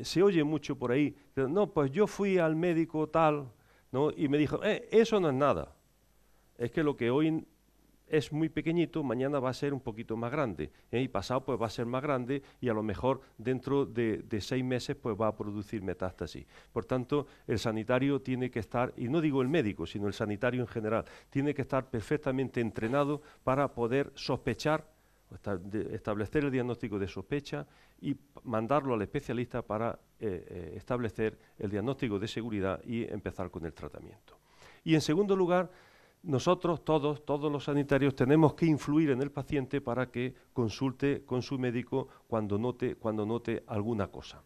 se oye mucho por ahí, no, pues yo fui al médico tal, ¿no? Y me dijo, eso no es nada. Es que lo que hoy es muy pequeñito, mañana va a ser un poquito más grande, y pasado pues va a ser más grande y a lo mejor dentro de 6 meses pues va a producir metástasis. Por tanto, el sanitario tiene que estar, y no digo el médico, sino el sanitario en general, tiene que estar perfectamente entrenado para poder sospechar, establecer el diagnóstico de sospecha y mandarlo al especialista para establecer el diagnóstico de seguridad y empezar con el tratamiento. Y en segundo lugar, nosotros todos los sanitarios tenemos que influir en el paciente para que consulte con su médico cuando note alguna cosa.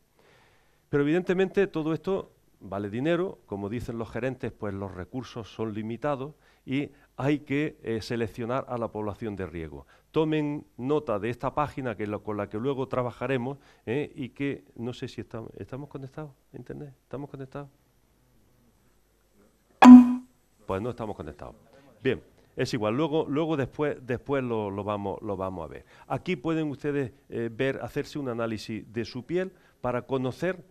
Pero evidentemente todo esto vale dinero, como dicen los gerentes, pues los recursos son limitados y hay que seleccionar a la población de riesgo. Tomen nota de esta página con la que luego trabajaremos y que no sé si estamos conectados a internet, ¿estamos conectados? Pues no estamos conectados. Bien, es igual, luego después lo vamos a ver. Aquí pueden ustedes hacerse un análisis de su piel para conocer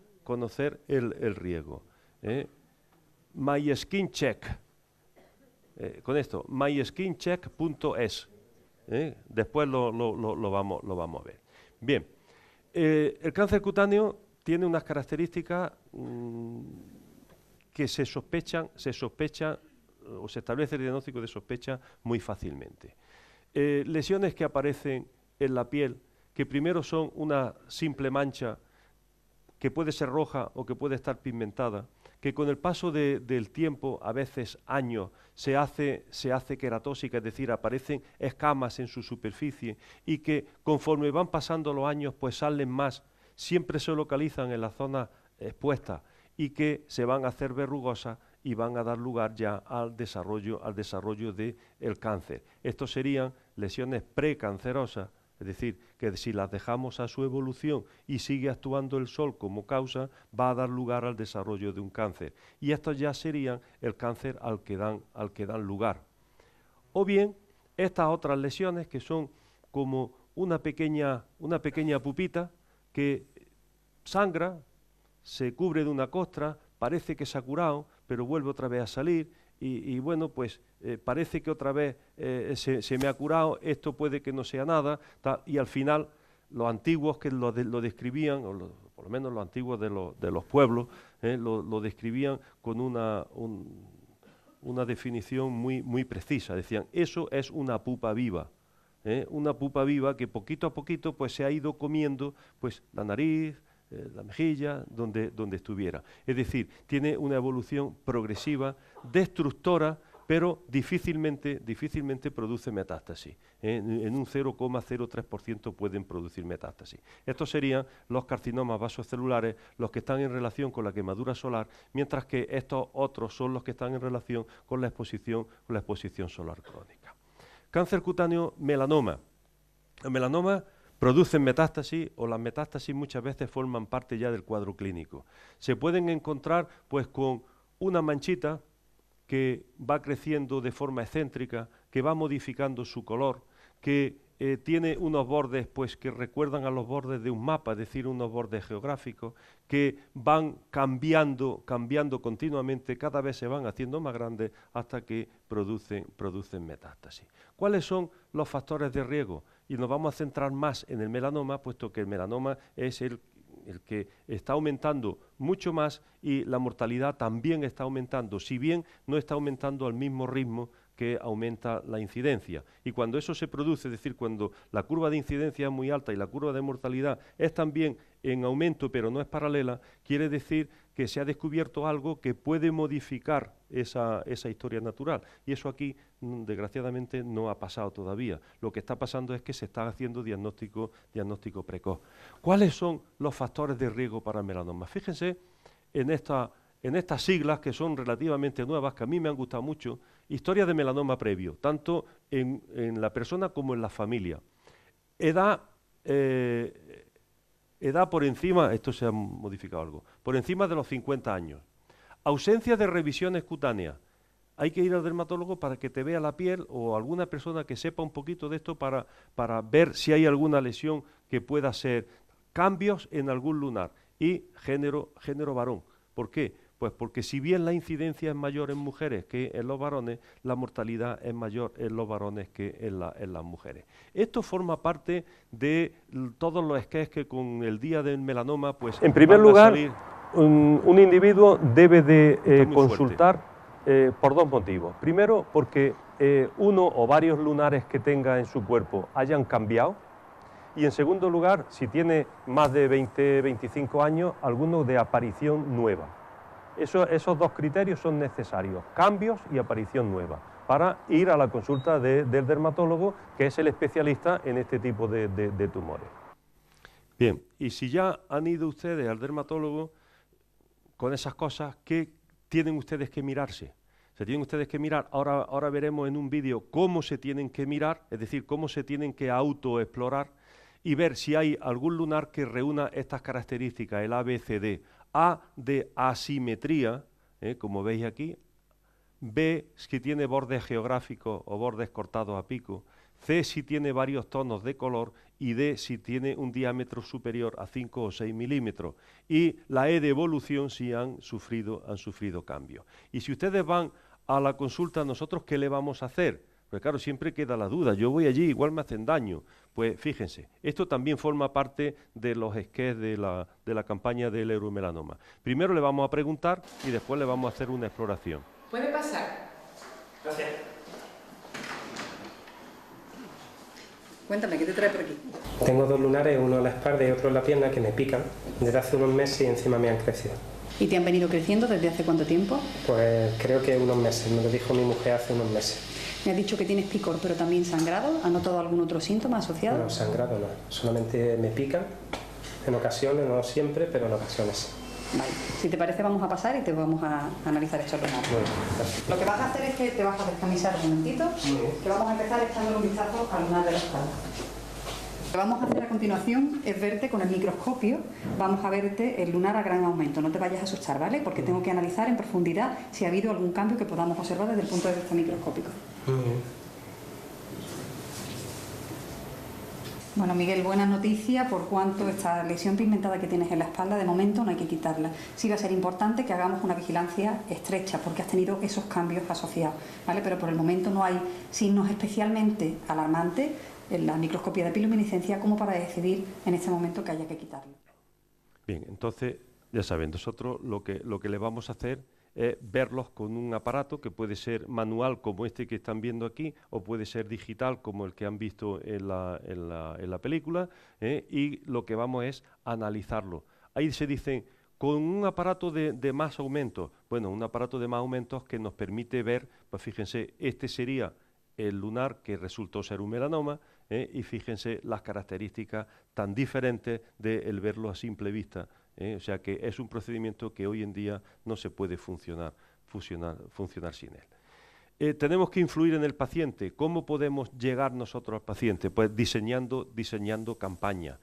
el riesgo. My Skin Check. Con esto, myskincheck.es. Después lo vamos a ver. Bien, el cáncer cutáneo tiene unas características que se sospechan o se establece el diagnóstico de sospecha muy fácilmente. Lesiones que aparecen en la piel, que primero son una simple mancha que puede ser roja o que puede estar pigmentada, que con el paso del tiempo, a veces años, se hace queratósica, es decir, aparecen escamas en su superficie y que conforme van pasando los años pues salen más, siempre se localizan en las zonas expuestas y que se van a hacer verrugosas y van a dar lugar ya al desarrollo del cáncer. Estos serían lesiones precancerosas, es decir, que si las dejamos a su evolución y sigue actuando el sol como causa, va a dar lugar al desarrollo de un cáncer. Y estos ya serían el cáncer al que dan lugar. O bien, estas otras lesiones que son como una pequeña pupita que sangra, se cubre de una costra, parece que se ha curado, pero vuelve otra vez a salir y bueno, pues parece que otra vez se me ha curado, esto puede que no sea nada, y al final los antiguos que lo describían, por lo menos los antiguos de los pueblos, lo describían con una definición muy precisa. Decían, eso es una pupa viva. Una pupa viva que poquito a poquito pues se ha ido comiendo pues la nariz, la mejilla, donde estuviera. Es decir, tiene una evolución progresiva, destructora, pero difícilmente produce metástasis. En un 0,03% pueden producir metástasis. Estos serían los carcinomas vasocelulares, los que están en relación con la quemadura solar, mientras que estos otros son los que están en relación con la exposición solar crónica. Cáncer cutáneo, melanoma. El melanoma producen metástasis o las metástasis muchas veces forman parte ya del cuadro clínico. Se pueden encontrar pues con una manchita que va creciendo de forma excéntrica, que va modificando su color, que tiene unos bordes pues que recuerdan a los bordes de un mapa, es decir, unos bordes geográficos que van cambiando continuamente, cada vez se van haciendo más grandes hasta que producen metástasis. ¿Cuáles son los factores de riesgo? Y nos vamos a centrar más en el melanoma, puesto que el melanoma es el que está aumentando mucho más y la mortalidad también está aumentando, si bien no está aumentando al mismo ritmo que aumenta la incidencia. Y cuando eso se produce, es decir, cuando la curva de incidencia es muy alta y la curva de mortalidad es también en aumento, pero no es paralela, quiere decir que se ha descubierto algo que puede modificar esa historia natural. Y eso aquí, desgraciadamente, no ha pasado todavía. Lo que está pasando es que se está haciendo diagnóstico precoz. ¿Cuáles son los factores de riesgo para el melanoma? Fíjense en estas siglas que son relativamente nuevas, que a mí me han gustado mucho, historia de melanoma previo, tanto en la persona como en la familia. Edad por encima, esto se ha modificado algo, por encima de los 50 años. Ausencia de revisiones cutáneas. Hay que ir al dermatólogo para que te vea la piel o alguna persona que sepa un poquito de esto para ver si hay alguna lesión que pueda ser. Cambios en algún lunar y género varón. ¿Por qué? Pues porque si bien la incidencia es mayor en mujeres que en los varones, la mortalidad es mayor en los varones que en las mujeres. Esto forma parte de todos los esquemas que con el día del melanoma, pues en primer lugar, un individuo debe de consultar por dos motivos. Primero, porque uno o varios lunares que tenga en su cuerpo hayan cambiado. Y en segundo lugar, si tiene más de 20-25 años, alguno de aparición nueva. Esos dos criterios son necesarios, cambios y aparición nueva, para ir a la consulta del dermatólogo, que es el especialista en este tipo de tumores. Bien, y si ya han ido ustedes al dermatólogo con esas cosas, ¿qué tienen ustedes que mirarse? Se tienen ustedes que mirar, ahora veremos en un vídeo cómo se tienen que mirar, es decir, cómo se tienen que autoexplorar y ver si hay algún lunar que reúna estas características, el ABCD. A de asimetría, como veis aquí, B si tiene bordes geográficos o bordes cortados a pico, C si tiene varios tonos de color y D si tiene un diámetro superior a 5 o 6 milímetros. Y la E de evolución si han sufrido cambios. Y si ustedes van a la consulta, ¿nosotros qué le vamos a hacer? Pues claro, siempre queda la duda, yo voy allí, igual me hacen daño. Pues fíjense, esto también forma parte de los esquemas de la campaña del euromelanoma. Primero le vamos a preguntar y después le vamos a hacer una exploración. ¿Puede pasar? Gracias. Cuéntame, ¿qué te trae por aquí? Tengo dos lunares, uno en la espalda y otro en la pierna, que me pican desde hace unos meses y encima me han crecido. ¿Y te han venido creciendo desde hace cuánto tiempo? Pues creo que unos meses, me lo dijo mi mujer hace unos meses. Me has dicho que tienes picor, pero también sangrado. ¿Has notado algún otro síntoma asociado? No, sangrado no, solamente me pican, en ocasiones, no siempre, pero en ocasiones. Vale, si te parece vamos a pasar y te vamos a analizar estos lunares. Muy bien, gracias. Lo que vas a hacer es que te vas a descamisar un momentito, que vamos a empezar echándole un vistazo al lunar de la espalda. Lo que vamos a hacer a continuación es verte con el microscopio, vamos a verte el lunar a gran aumento, no te vayas a asustar, ¿vale? Porque tengo que analizar en profundidad si ha habido algún cambio que podamos observar desde el punto de vista microscópico. Bueno, Miguel, buena noticia por cuanto esta lesión pigmentada que tienes en la espalda, de momento no hay que quitarla. Sí va a ser importante que hagamos una vigilancia estrecha porque has tenido esos cambios asociados, ¿vale? Pero por el momento no hay signos especialmente alarmantes en la microscopía de bioluminiscencia como para decidir en este momento que haya que quitarlo. Bien, entonces, ya saben, nosotros lo que le vamos a hacer es verlos con un aparato que puede ser manual como este que están viendo aquí o puede ser digital como el que han visto en la película, y lo que vamos es analizarlo. Ahí se dicen, con un aparato de más aumentos, bueno, un aparato de más aumentos que nos permite ver, pues fíjense, este sería el lunar que resultó ser un melanoma, y fíjense las características tan diferentes del verlo a simple vista. O sea que es un procedimiento que hoy en día no se puede funcionar sin él. Tenemos que influir en el paciente. ¿Cómo podemos llegar nosotros al paciente? Pues diseñando campañas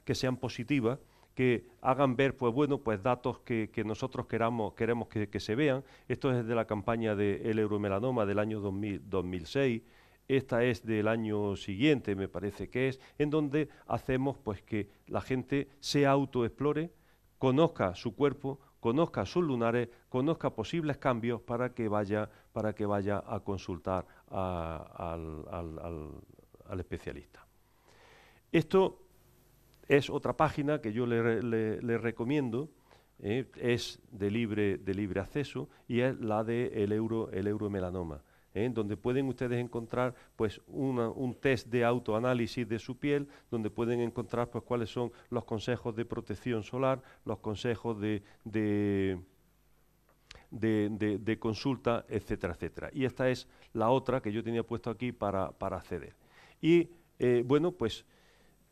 que sean positivas, que hagan ver pues datos que nosotros queremos que se vean. Esto es de la campaña del euromelanoma del año 2006. Esta es del año siguiente, me parece que es, en donde hacemos pues que la gente se autoexplore, conozca su cuerpo, conozca sus lunares, conozca posibles cambios para que vaya a consultar al especialista. Esto es otra página que yo le recomiendo, es de libre acceso y es la del euromelanoma. Donde pueden ustedes encontrar pues un test de autoanálisis de su piel, donde pueden encontrar pues cuáles son los consejos de protección solar, los consejos de consulta, etcétera, etcétera. Y esta es la otra que yo tenía puesto aquí para acceder. Y bueno, pues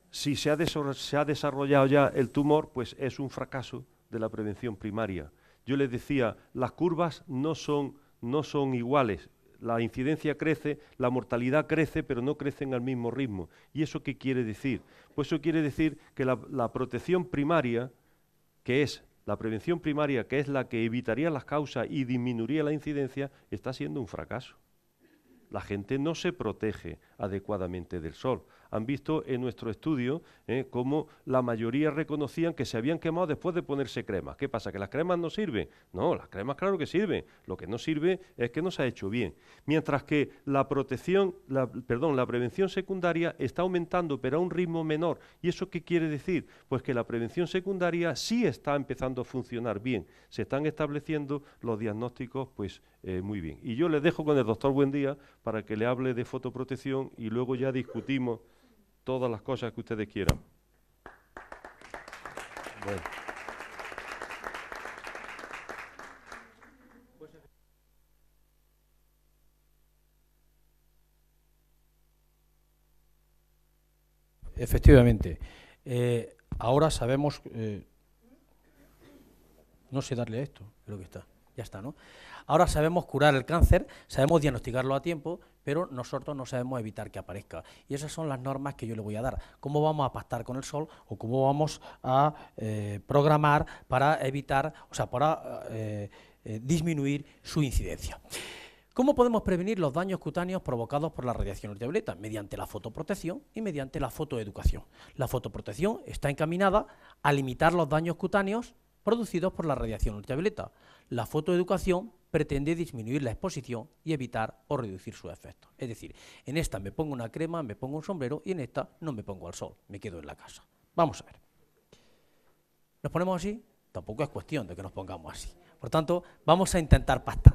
si se ha desarrollado ya el tumor, pues es un fracaso de la prevención primaria. Yo les decía, las curvas no son iguales. La incidencia crece, la mortalidad crece, pero no crecen al mismo ritmo. ¿Y eso qué quiere decir? Pues eso quiere decir que la protección primaria, que es la prevención primaria, que es la que evitaría las causas y disminuiría la incidencia, está siendo un fracaso. La gente no se protege adecuadamente del sol. Han visto en nuestro estudio cómo la mayoría reconocían que se habían quemado después de ponerse cremas. ¿Qué pasa? ¿Que las cremas no sirven? No, las cremas claro que sirven. Lo que no sirve es que no se ha hecho bien. Mientras que la prevención secundaria está aumentando, pero a un ritmo menor. ¿Y eso qué quiere decir? Pues que la prevención secundaria sí está empezando a funcionar bien. Se están estableciendo los diagnósticos pues muy bien. Y yo les dejo con el doctor Buendía para que le hable de fotoprotección y luego ya discutimos todas las cosas que ustedes quieran. Bueno. Efectivamente. Ahora sabemos... no sé darle a esto, creo que está. Ya está, ¿no? Ahora sabemos curar el cáncer, sabemos diagnosticarlo a tiempo, pero nosotros no sabemos evitar que aparezca. Y esas son las normas que yo le voy a dar. Cómo vamos a pactar con el sol o cómo vamos a programar para evitar, o sea, para disminuir su incidencia. ¿Cómo podemos prevenir los daños cutáneos provocados por la radiación ultravioleta? Mediante la fotoprotección y mediante la fotoeducación. La fotoprotección está encaminada a limitar los daños cutáneos producidos por la radiación ultravioleta. La fotoeducación pretende disminuir la exposición y evitar o reducir sus efectos. Es decir, en esta me pongo una crema, me pongo un sombrero y en esta no me pongo al sol, me quedo en la casa. Vamos a ver. ¿Nos ponemos así? Tampoco es cuestión de que nos pongamos así. Por tanto, vamos a intentar pactar.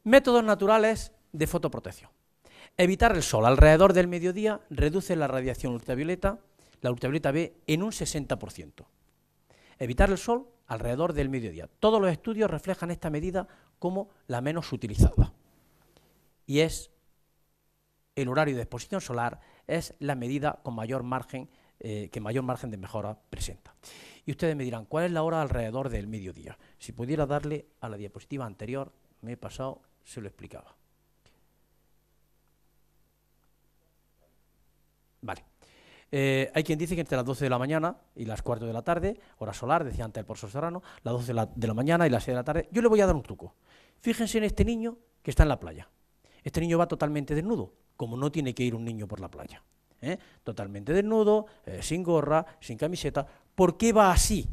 Métodos naturales de fotoprotección. Evitar el sol alrededor del mediodía reduce la radiación ultravioleta, la ultravioleta B, en un 60%. evitar el sol alrededor del mediodía. Todos los estudios reflejan esta medida como la menos utilizada. Y es el horario de exposición solar, es la medida con mayor margen, que mayor margen de mejora presenta. Y ustedes me dirán, ¿cuál es la hora alrededor del mediodía? Si pudiera darle a la diapositiva anterior, me he pasado, se lo explicaba. Vale. Hay quien dice que entre las 12 de la mañana y las 4 de la tarde, hora solar, decía antes el profesor Serrano, las 12 de la mañana y las 6 de la tarde. Yo le voy a dar un truco. Fíjense en este niño que está en la playa. Este niño va totalmente desnudo, como no tiene que ir un niño por la playa. Totalmente desnudo, sin gorra, sin camiseta. ¿Por qué va así?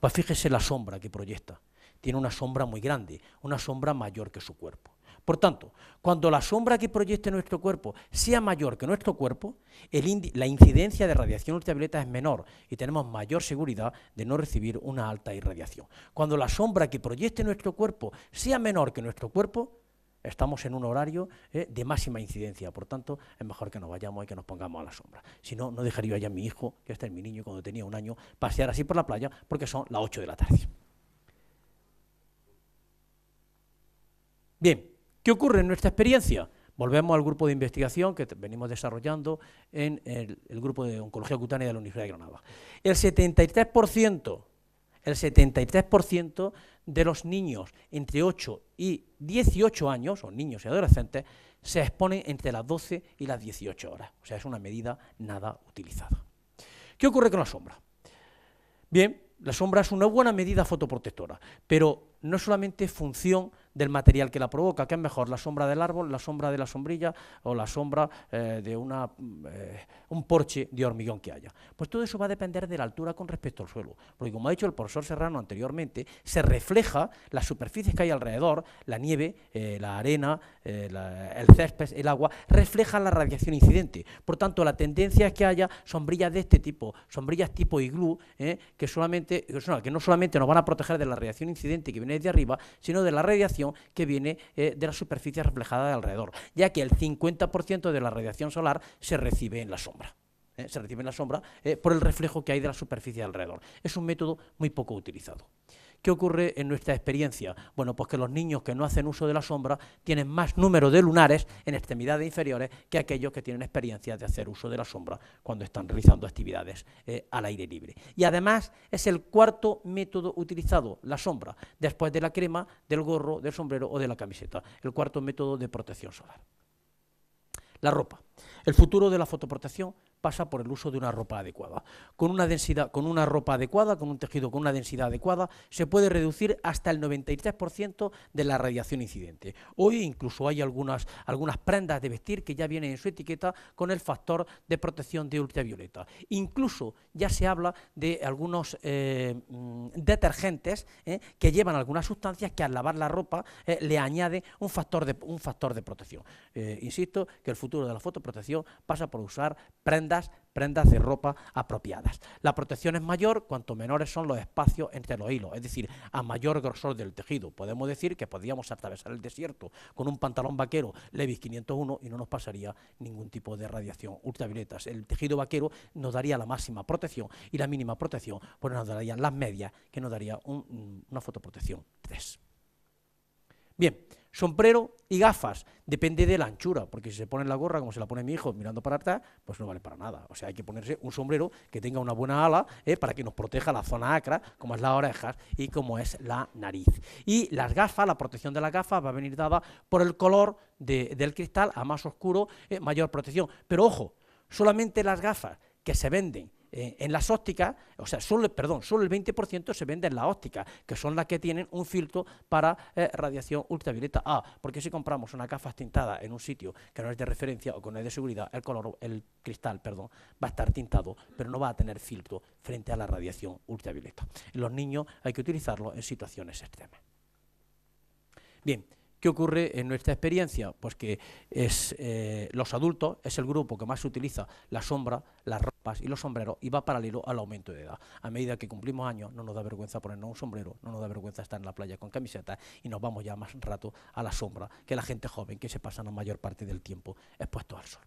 Pues fíjese la sombra que proyecta. Tiene una sombra muy grande, una sombra mayor que su cuerpo. Por tanto, cuando la sombra que proyecte nuestro cuerpo sea mayor que nuestro cuerpo, la incidencia de radiación ultravioleta es menor y tenemos mayor seguridad de no recibir una alta irradiación. Cuando la sombra que proyecte nuestro cuerpo sea menor que nuestro cuerpo, estamos en un horario de máxima incidencia. Por tanto, es mejor que nos vayamos y que nos pongamos a la sombra. Si no, no dejaría ya a mi hijo, que este es mi niño cuando tenía 1 año, pasear así por la playa porque son las 8 de la tarde. Bien. ¿Qué ocurre en nuestra experiencia? Volvemos al grupo de investigación que venimos desarrollando en el grupo de oncología cutánea de la Universidad de Granada. El 73% de los niños entre 8 y 18 años, o niños y adolescentes, se exponen entre las 12 y las 18 horas. O sea, es una medida nada utilizada. ¿Qué ocurre con la sombra? Bien, la sombra es una buena medida fotoprotectora, pero no solamente función del material que la provoca, que es mejor, la sombra del árbol, la sombra de la sombrilla o la sombra de un porche de hormigón que haya. Pues todo eso va a depender de la altura con respecto al suelo, porque como ha dicho el profesor Serrano anteriormente, se refleja las superficies que hay alrededor, la nieve, la arena, el césped, el agua, reflejan la radiación incidente. Por tanto, la tendencia es que haya sombrillas de este tipo, sombrillas tipo iglú, que no solamente nos van a proteger de la radiación incidente que viene de arriba, sino de la radiación que viene de la superficie reflejada de alrededor, ya que el 50% de la radiación solar se recibe en la sombra. Se recibe en la sombra por el reflejo que hay de la superficie de alrededor. Es un método muy poco utilizado. ¿Qué ocurre en nuestra experiencia? Bueno, pues que los niños que no hacen uso de la sombra tienen más número de lunares en extremidades inferiores que aquellos que tienen experiencia de hacer uso de la sombra cuando están realizando actividades al aire libre. Y además es el 4.º método utilizado, la sombra, después de la crema, del gorro, del sombrero o de la camiseta. El 4.º método de protección solar. La ropa. El futuro de la fotoprotección pasa por el uso de una ropa adecuada. Con una ropa adecuada, con un tejido con una densidad adecuada, se puede reducir hasta el 93% de la radiación incidente. Hoy incluso hay algunas prendas de vestir que ya vienen en su etiqueta con el factor de protección de ultravioleta. Incluso ya se habla de algunos detergentes que llevan algunas sustancias que al lavar la ropa le añaden un factor de protección. Insisto que el futuro de la fotoprotección pasa por usar prendas de ropa apropiadas. La protección es mayor cuanto menores son los espacios entre los hilos, es decir, a mayor grosor del tejido. Podemos decir que podríamos atravesar el desierto con un pantalón vaquero Levi's 501 y no nos pasaría ningún tipo de radiación ultravioleta. El tejido vaquero nos daría la máxima protección y la mínima protección pues nos darían las medias, que nos daría una fotoprotección 3. Bien, sombrero y gafas, depende de la anchura, porque si se pone la gorra como se la pone mi hijo mirando para atrás, pues no vale para nada. O sea, hay que ponerse un sombrero que tenga una buena ala para que nos proteja la zona acra, como es las orejas y como es la nariz. Y las gafas, la protección de las gafas va a venir dada por el color del cristal, a más oscuro, mayor protección. Pero ojo, solamente las gafas que se venden en las ópticas, o sea, solo el 20% se vende en las ópticas, que son las que tienen un filtro para radiación ultravioleta A, porque si compramos unas gafas tintadas en un sitio que no es de referencia o que no es de seguridad, el cristal va a estar tintado, pero no va a tener filtro frente a la radiación ultravioleta. En los niños hay que utilizarlo en situaciones extremas. Bien. ¿Qué ocurre en nuestra experiencia? Pues que los adultos es el grupo que más se utiliza la sombra, las ropas y los sombreros y va paralelo al aumento de edad. A medida que cumplimos años no nos da vergüenza ponernos un sombrero, no nos da vergüenza estar en la playa con camiseta y nos vamos ya más rato a la sombra que la gente joven que se pasa la mayor parte del tiempo expuestos al sol.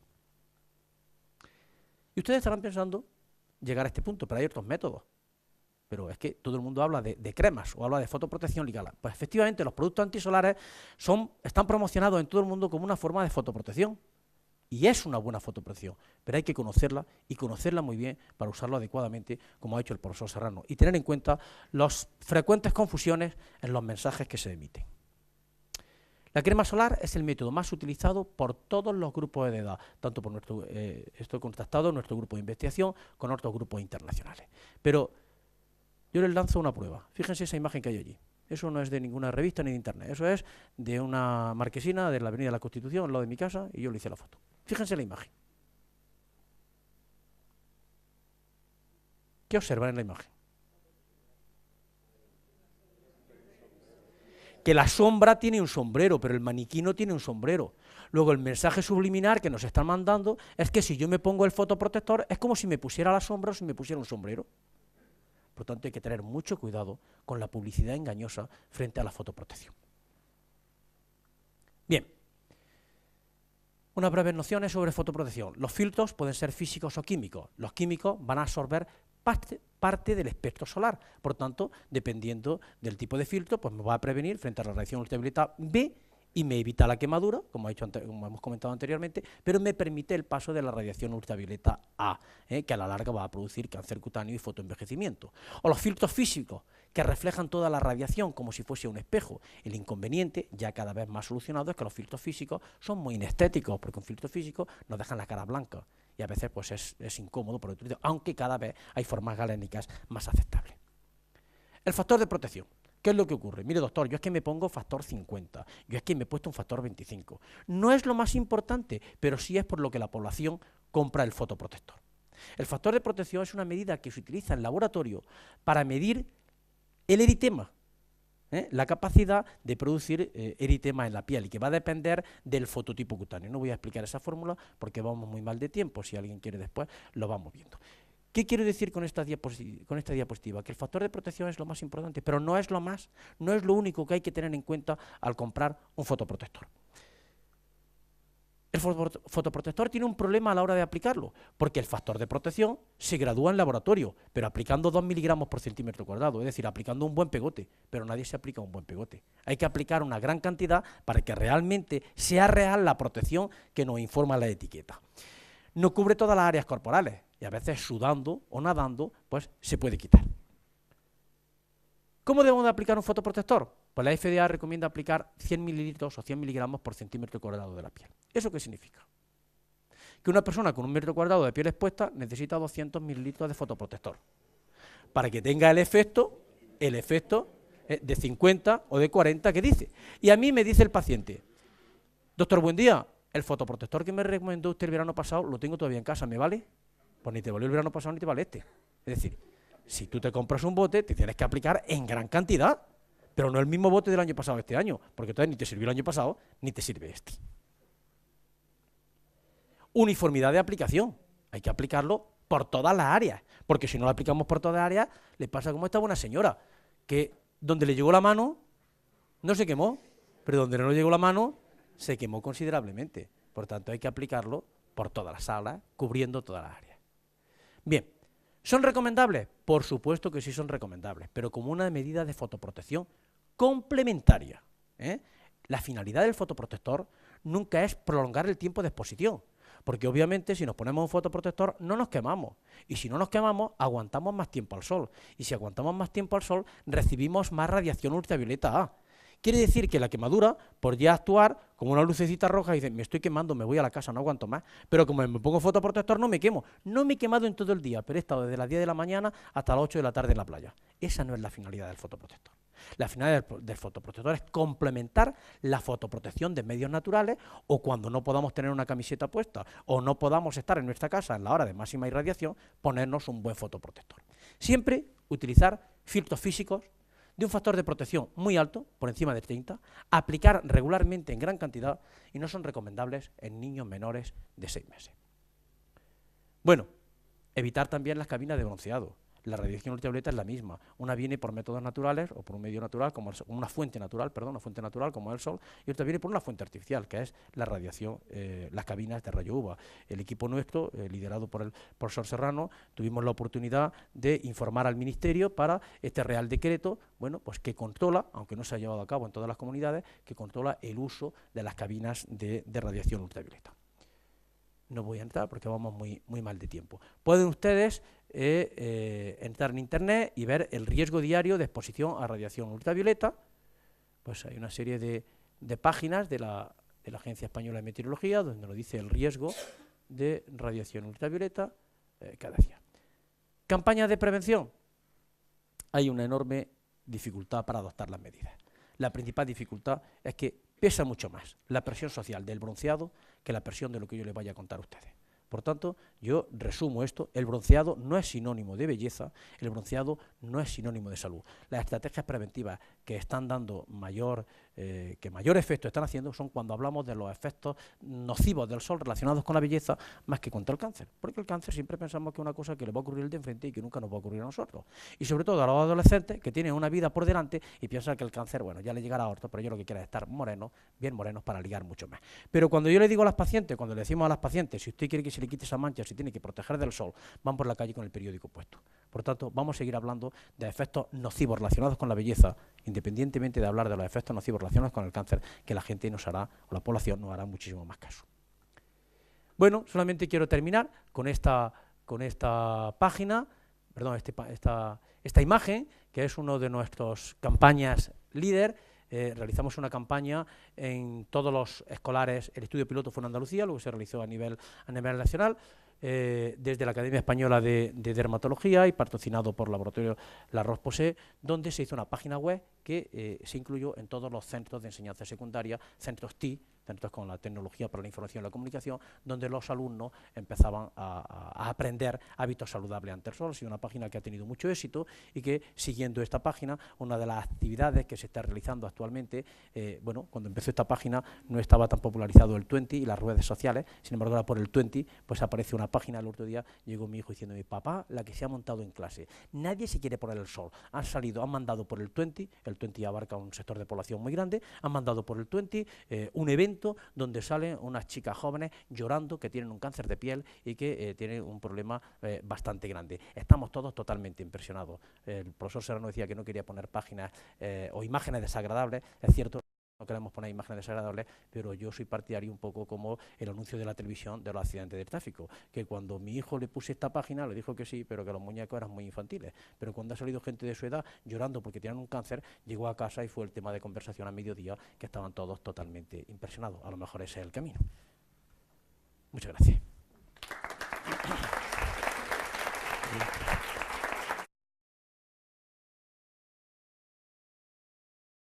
Y ustedes estarán pensando llegar a este punto, pero hay otros métodos. pero es que todo el mundo habla de cremas o habla de fotoprotección ligada. Pues efectivamente los productos antisolares están promocionados en todo el mundo como una forma de fotoprotección. Y es una buena fotoprotección, pero hay que conocerla y conocerla muy bien para usarlo adecuadamente, como ha hecho el profesor Serrano, y tener en cuenta las frecuentes confusiones en los mensajes que se emiten. La crema solar es el método más utilizado por todos los grupos de edad, tanto por esto contrastado en nuestro grupo de investigación con otros grupos internacionales. Pero yo les lanzo una prueba. Fíjense esa imagen que hay allí. Eso no es de ninguna revista ni de internet. Eso es de una marquesina de la Avenida de la Constitución, al lado de mi casa, y yo le hice la foto. Fíjense la imagen. ¿Qué observan en la imagen? Que la sombra tiene un sombrero, pero el maniquí no tiene un sombrero. Luego el mensaje subliminal que nos están mandando es que si yo me pongo el fotoprotector es como si me pusiera la sombra o si me pusiera un sombrero. Por lo tanto hay que tener mucho cuidado con la publicidad engañosa frente a la fotoprotección. Bien. Unas breves nociones sobre fotoprotección. Los filtros pueden ser físicos o químicos. Los químicos van a absorber parte del espectro solar. Por tanto, dependiendo del tipo de filtro, pues me va a prevenir frente a la radiación ultravioleta B y me evita la quemadura, como hemos comentado anteriormente, pero me permite el paso de la radiación ultravioleta A, que a la larga va a producir cáncer cutáneo y fotoenvejecimiento. O los filtros físicos, que reflejan toda la radiación como si fuese un espejo. El inconveniente, ya cada vez más solucionado, es que los filtros físicos son muy inestéticos, porque un filtro físico nos dejan la cara blanca y a veces pues es incómodo por utilizar, aunque cada vez hay formas galénicas más aceptables. El factor de protección. ¿Qué es lo que ocurre? Mire, doctor, yo es que me pongo factor 50, yo es que me he puesto un factor 25. No es lo más importante, pero sí es por lo que la población compra el fotoprotector. El factor de protección es una medida que se utiliza en laboratorio para medir el eritema, la capacidad de producir eritema en la piel, y que va a depender del fototipo cutáneo. No voy a explicar esa fórmula porque vamos muy mal de tiempo. Si alguien quiere después, lo vamos viendo. ¿Qué quiero decir con esta diapositiva? Que el factor de protección es lo más importante, pero no es lo más, no es lo único que hay que tener en cuenta al comprar un fotoprotector. El fotoprotector tiene un problema a la hora de aplicarlo, porque el factor de protección se gradúa en laboratorio, pero aplicando 2 miligramos por centímetro cuadrado, es decir, aplicando un buen pegote, pero nadie se aplica un buen pegote. Hay que aplicar una gran cantidad para que realmente sea real la protección que nos informa la etiqueta. No cubre todas las áreas corporales, y a veces sudando o nadando, pues se puede quitar. ¿Cómo debemos de aplicar un fotoprotector? Pues la FDA recomienda aplicar 100 mililitros o 100 miligramos por centímetro cuadrado de la piel. ¿Eso qué significa? Que una persona con 1 metro cuadrado de piel expuesta necesita 200 mililitros de fotoprotector para que tenga el efecto de 50 o de 40 que dice. Y a mí me dice el paciente, doctor, buen día, el fotoprotector que me recomendó usted el verano pasado lo tengo todavía en casa, ¿me vale? Pues ni te valió el verano pasado ni te vale este. Es decir, si tú te compras un bote, te tienes que aplicar en gran cantidad, pero no el mismo bote del año pasado este año, porque entonces ni te sirvió el año pasado, ni te sirve este. Uniformidad de aplicación. Hay que aplicarlo por todas las áreas, porque si no lo aplicamos por todas las áreas, le pasa como a esta buena señora, que donde le llegó la mano, no se quemó, pero donde no le llegó la mano, se quemó considerablemente. Por tanto, hay que aplicarlo por todas las salas, cubriendo todas las áreas. Bien, ¿son recomendables? Por supuesto que sí son recomendables, pero como una medida de fotoprotección complementaria. La finalidad del fotoprotector nunca es prolongar el tiempo de exposición, porque obviamente si nos ponemos un fotoprotector no nos quemamos, y si no nos quemamos aguantamos más tiempo al sol, y si aguantamos más tiempo al sol recibimos más radiación ultravioleta A. Quiere decir que la quemadura, por ya actuar como una lucecita roja, y dice, me estoy quemando, me voy a la casa, no aguanto más, pero como me pongo fotoprotector no me quemo. No me he quemado en todo el día, pero he estado desde las 10 de la mañana hasta las 8 de la tarde en la playa. Esa no es la finalidad del fotoprotector. La finalidad del fotoprotector es complementar la fotoprotección de medios naturales, o cuando no podamos tener una camiseta puesta o no podamos estar en nuestra casa en la hora de máxima irradiación, ponernos un buen fotoprotector. Siempre utilizar filtros físicos de un factor de protección muy alto, por encima de 30, aplicar regularmente en gran cantidad, y no son recomendables en niños menores de 6 meses. Bueno, evitar también las cabinas de bronceado. la radiación ultravioleta es la misma. Una viene por métodos naturales o por un medio natural, como una fuente natural, perdón, una fuente natural como el sol, y otra viene por una fuente artificial, que es la radiación, las cabinas de rayo UVA. El equipo nuestro, liderado por el profesor Serrano, tuvimos la oportunidad de informar al Ministerio para este Real Decreto, bueno, pues que controla, aunque no se ha llevado a cabo en todas las comunidades, que controla el uso de las cabinas de radiación ultravioleta. No voy a entrar porque vamos muy mal de tiempo. Pueden ustedes entrar en internet y ver el riesgo diario de exposición a radiación ultravioleta. Pues hay una serie de páginas de la Agencia Española de Meteorología donde nos dice el riesgo de radiación ultravioleta cada día. Campañas de prevención. Hay una enorme dificultad para adoptar las medidas. La principal dificultad es que pesa mucho más la presión social del bronceado que la presión de lo que yo les vaya a contar a ustedes. Por tanto, yo resumo esto: el bronceado no es sinónimo de belleza, el bronceado no es sinónimo de salud. Las estrategias preventivas que están dando mayor efecto están haciendo son cuando hablamos de los efectos nocivos del sol relacionados con la belleza más que contra el cáncer, porque el cáncer siempre pensamos que es una cosa que le va a ocurrir al de enfrente y que nunca nos va a ocurrir a nosotros. Y sobre todo a los adolescentes que tienen una vida por delante y piensan que el cáncer, bueno, ya le llegará a orto, pero yo lo que quiero es estar morenos, bien morenos, para ligar mucho más. Pero cuando yo le digo a las pacientes, cuando le decimos a las pacientes, si usted quiere que se le quite esa mancha, si tiene que proteger del sol, van por la calle con el periódico puesto. Por tanto, vamos a seguir hablando de efectos nocivos relacionados con la belleza, independientemente de hablar de los efectos nocivos relacionados con el cáncer, que la gente nos hará, o la población nos hará muchísimo más caso. Bueno, solamente quiero terminar con esta página, perdón, esta imagen, que es uno de nuestras campañas líder. Realizamos una campaña en todos los escolares. El estudio piloto fue en Andalucía, luego se realizó a nivel nacional, desde la Academia Española de Dermatología y patrocinado por el laboratorio La Roche-Posay, donde se hizo una página web que se incluyó en todos los centros de enseñanza secundaria, centros TI, centros con la tecnología para la información y la comunicación, donde los alumnos empezaban a aprender hábitos saludables ante el sol. Ha sido una página que ha tenido mucho éxito y que, siguiendo esta página, una de las actividades que se está realizando actualmente, bueno, cuando empezó esta página no estaba tan popularizado el 20 y las redes sociales, sin embargo ahora por el 20 pues aparece una página. El otro día llegó mi hijo diciendo: mi papá, la que se ha montado en clase, nadie se quiere poner el sol, han mandado por el 20 abarca un sector de población muy grande, han mandado por el 20 un evento donde salen unas chicas jóvenes llorando que tienen un cáncer de piel y que tienen un problema bastante grande. Estamos todos totalmente impresionados. El profesor Serrano decía que no quería poner páginas o imágenes desagradables. Es cierto, no queremos poner imágenes desagradables, pero yo soy partidario un poco como el anuncio de la televisión de los accidentes de tráfico, que cuando mi hijo le puse esta página le dijo que sí, pero que los muñecos eran muy infantiles. Pero cuando ha salido gente de su edad llorando porque tienen un cáncer, llegó a casa y fue el tema de conversación a mediodía, que estaban todos totalmente impresionados. A lo mejor ese es el camino. Muchas gracias.